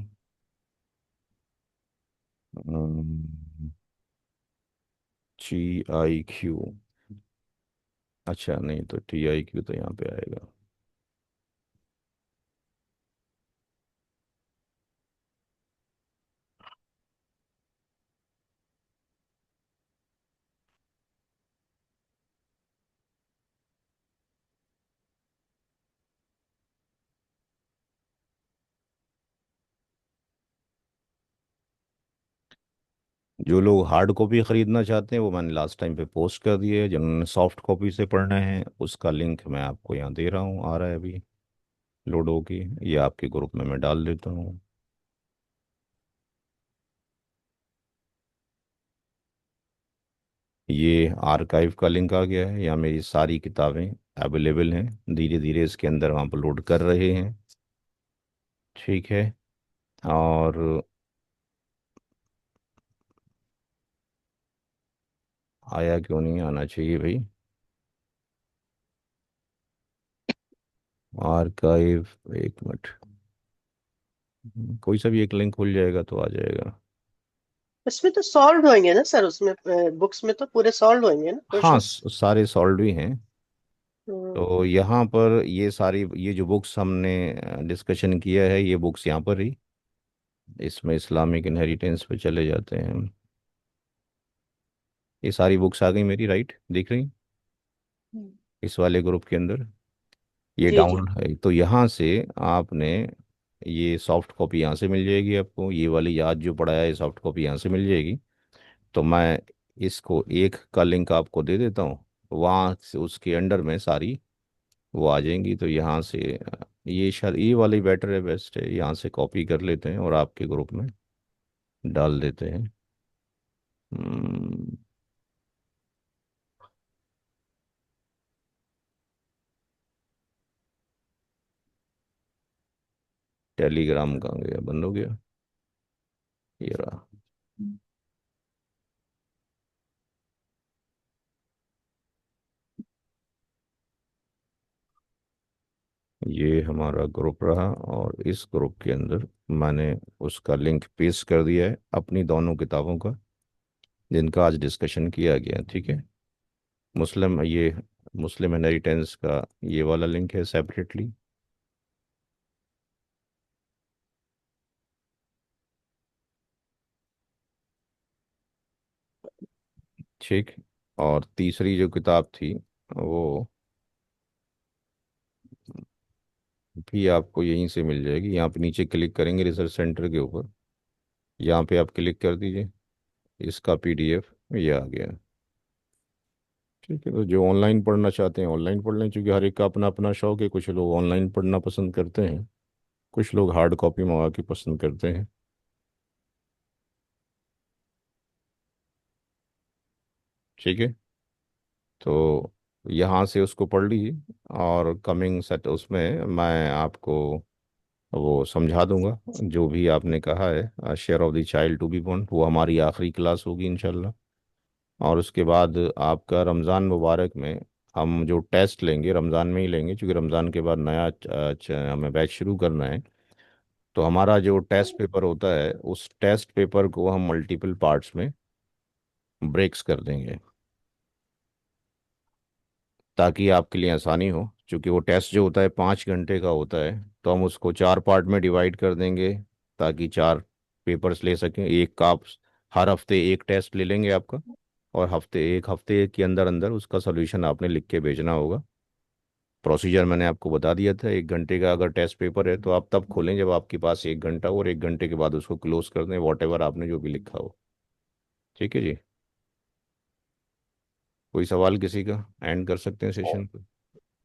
GIQ, अच्छा नहीं, तो TIQ तो यहाँ पे आएगा। जो लोग हार्ड कॉपी ख़रीदना चाहते हैं वो मैंने लास्ट टाइम पे पोस्ट कर दिए है। जिन्होंने सॉफ्ट कॉपी से पढ़ना है उसका लिंक मैं आपको यहाँ दे रहा हूँ, आ रहा है अभी लोड होगी, ये आपके ग्रुप में मैं डाल देता हूँ। ये आर्काइव का लिंक आ गया है, यहाँ मेरी सारी किताबें अवेलेबल हैं, धीरे धीरे इसके अंदर हम अपलोड कर रहे हैं, ठीक है? और आया क्यों नहीं, आना चाहिए भाई। आर्काइव, 1 मिनट, कोई सा भी एक लिंक खुल जाएगा तो आ जाएगा। इसमें तो सॉल्व होंगे ना सर, उसमें बुक्स में तो पूरे सॉल्व होंगे ना हाँ, क्वेश्चंस। सारे सॉल्व ही हैं। हम्म। तो यहाँ पर ये सारी, ये जो बुक्स हमने डिस्कशन किया है, ये बुक्स यहाँ पर ही, इसमें इस्लामिक इनहेरिटेंस पे चले जाते हैं हम। ये सारी बुक्स आ गई मेरी, राइट, दिख रही इस वाले ग्रुप के अंदर। ये जी जी। डाउन है, तो यहाँ से आपने, ये सॉफ्ट कॉपी यहाँ से मिल जाएगी आपको, ये वाली याद जो पड़ा है सॉफ्ट कॉपी यहाँ से मिल जाएगी। तो मैं इसको एक का लिंक आपको दे देता हूँ, वहाँ से उसके अंडर में सारी वो आ जाएंगी। तो यहाँ से ये शायद ये वाली बेटर है, बेस्ट है, यहाँ से कॉपी कर लेते हैं और आपके ग्रुप में डाल देते हैं। हम्म, टेलीग्राम कहाँ गया, बंद हो गया, ये रहा। ये हमारा ग्रुप रहा और इस ग्रुप के अंदर मैंने उसका लिंक पेस्ट कर दिया है अपनी दोनों किताबों का, जिनका आज डिस्कशन किया गया। ठीक है, ये मुस्लिम इनहेरिटेंस का ये वाला लिंक है सेपरेटली। ठीक, और तीसरी जो किताब थी वो भी आपको यहीं से मिल जाएगी। यहाँ पे नीचे क्लिक करेंगे रिसर्च सेंटर के ऊपर, यहाँ पे आप क्लिक कर दीजिए, इसका पीडीएफ ये आ गया। ठीक है, तो जो ऑनलाइन पढ़ना चाहते हैं ऑनलाइन पढ़ लें, क्योंकि हर एक का अपना अपना शौक है। कुछ लोग ऑनलाइन पढ़ना पसंद करते हैं, कुछ लोग हार्ड कॉपी मंगा के पसंद करते हैं। ठीक है, तो यहाँ से उसको पढ़ लीजिए और कमिंग सेट उसमें मैं आपको वो समझा दूंगा जो भी आपने कहा है, share of the child to be born, वो हमारी आखिरी क्लास होगी इंशाल्लाह। और उसके बाद आपका रमज़ान मुबारक में हम जो टेस्ट लेंगे रमज़ान में ही लेंगे, क्योंकि रमज़ान के बाद नया हमें बैच शुरू करना है। तो हमारा जो टेस्ट पेपर होता है उस टेस्ट पेपर को हम मल्टीपल पार्ट्स में ब्रेक्स कर देंगे, ताकि आपके लिए आसानी हो। क्योंकि वो टेस्ट जो होता है 5 घंटे का होता है, तो हम उसको 4 पार्ट में डिवाइड कर देंगे, ताकि 4 पेपर्स ले सकें। एक का आप हर हफ्ते एक टेस्ट ले लेंगे आपका, और एक हफ्ते के अंदर अंदर उसका सोल्यूशन आपने लिख के भेजना होगा। प्रोसीजर मैंने आपको बता दिया था। 1 घंटे का अगर टेस्ट पेपर है तो आप तब खोलें जब आपके पास 1 घंटा हो, और 1 घंटे के बाद उसको क्लोज कर दें, वॉट एवर आपने जो भी लिखा हो। ठीक है जी, कोई सवाल किसी का? एंड कर सकते हैं सेशन को।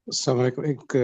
समय को एक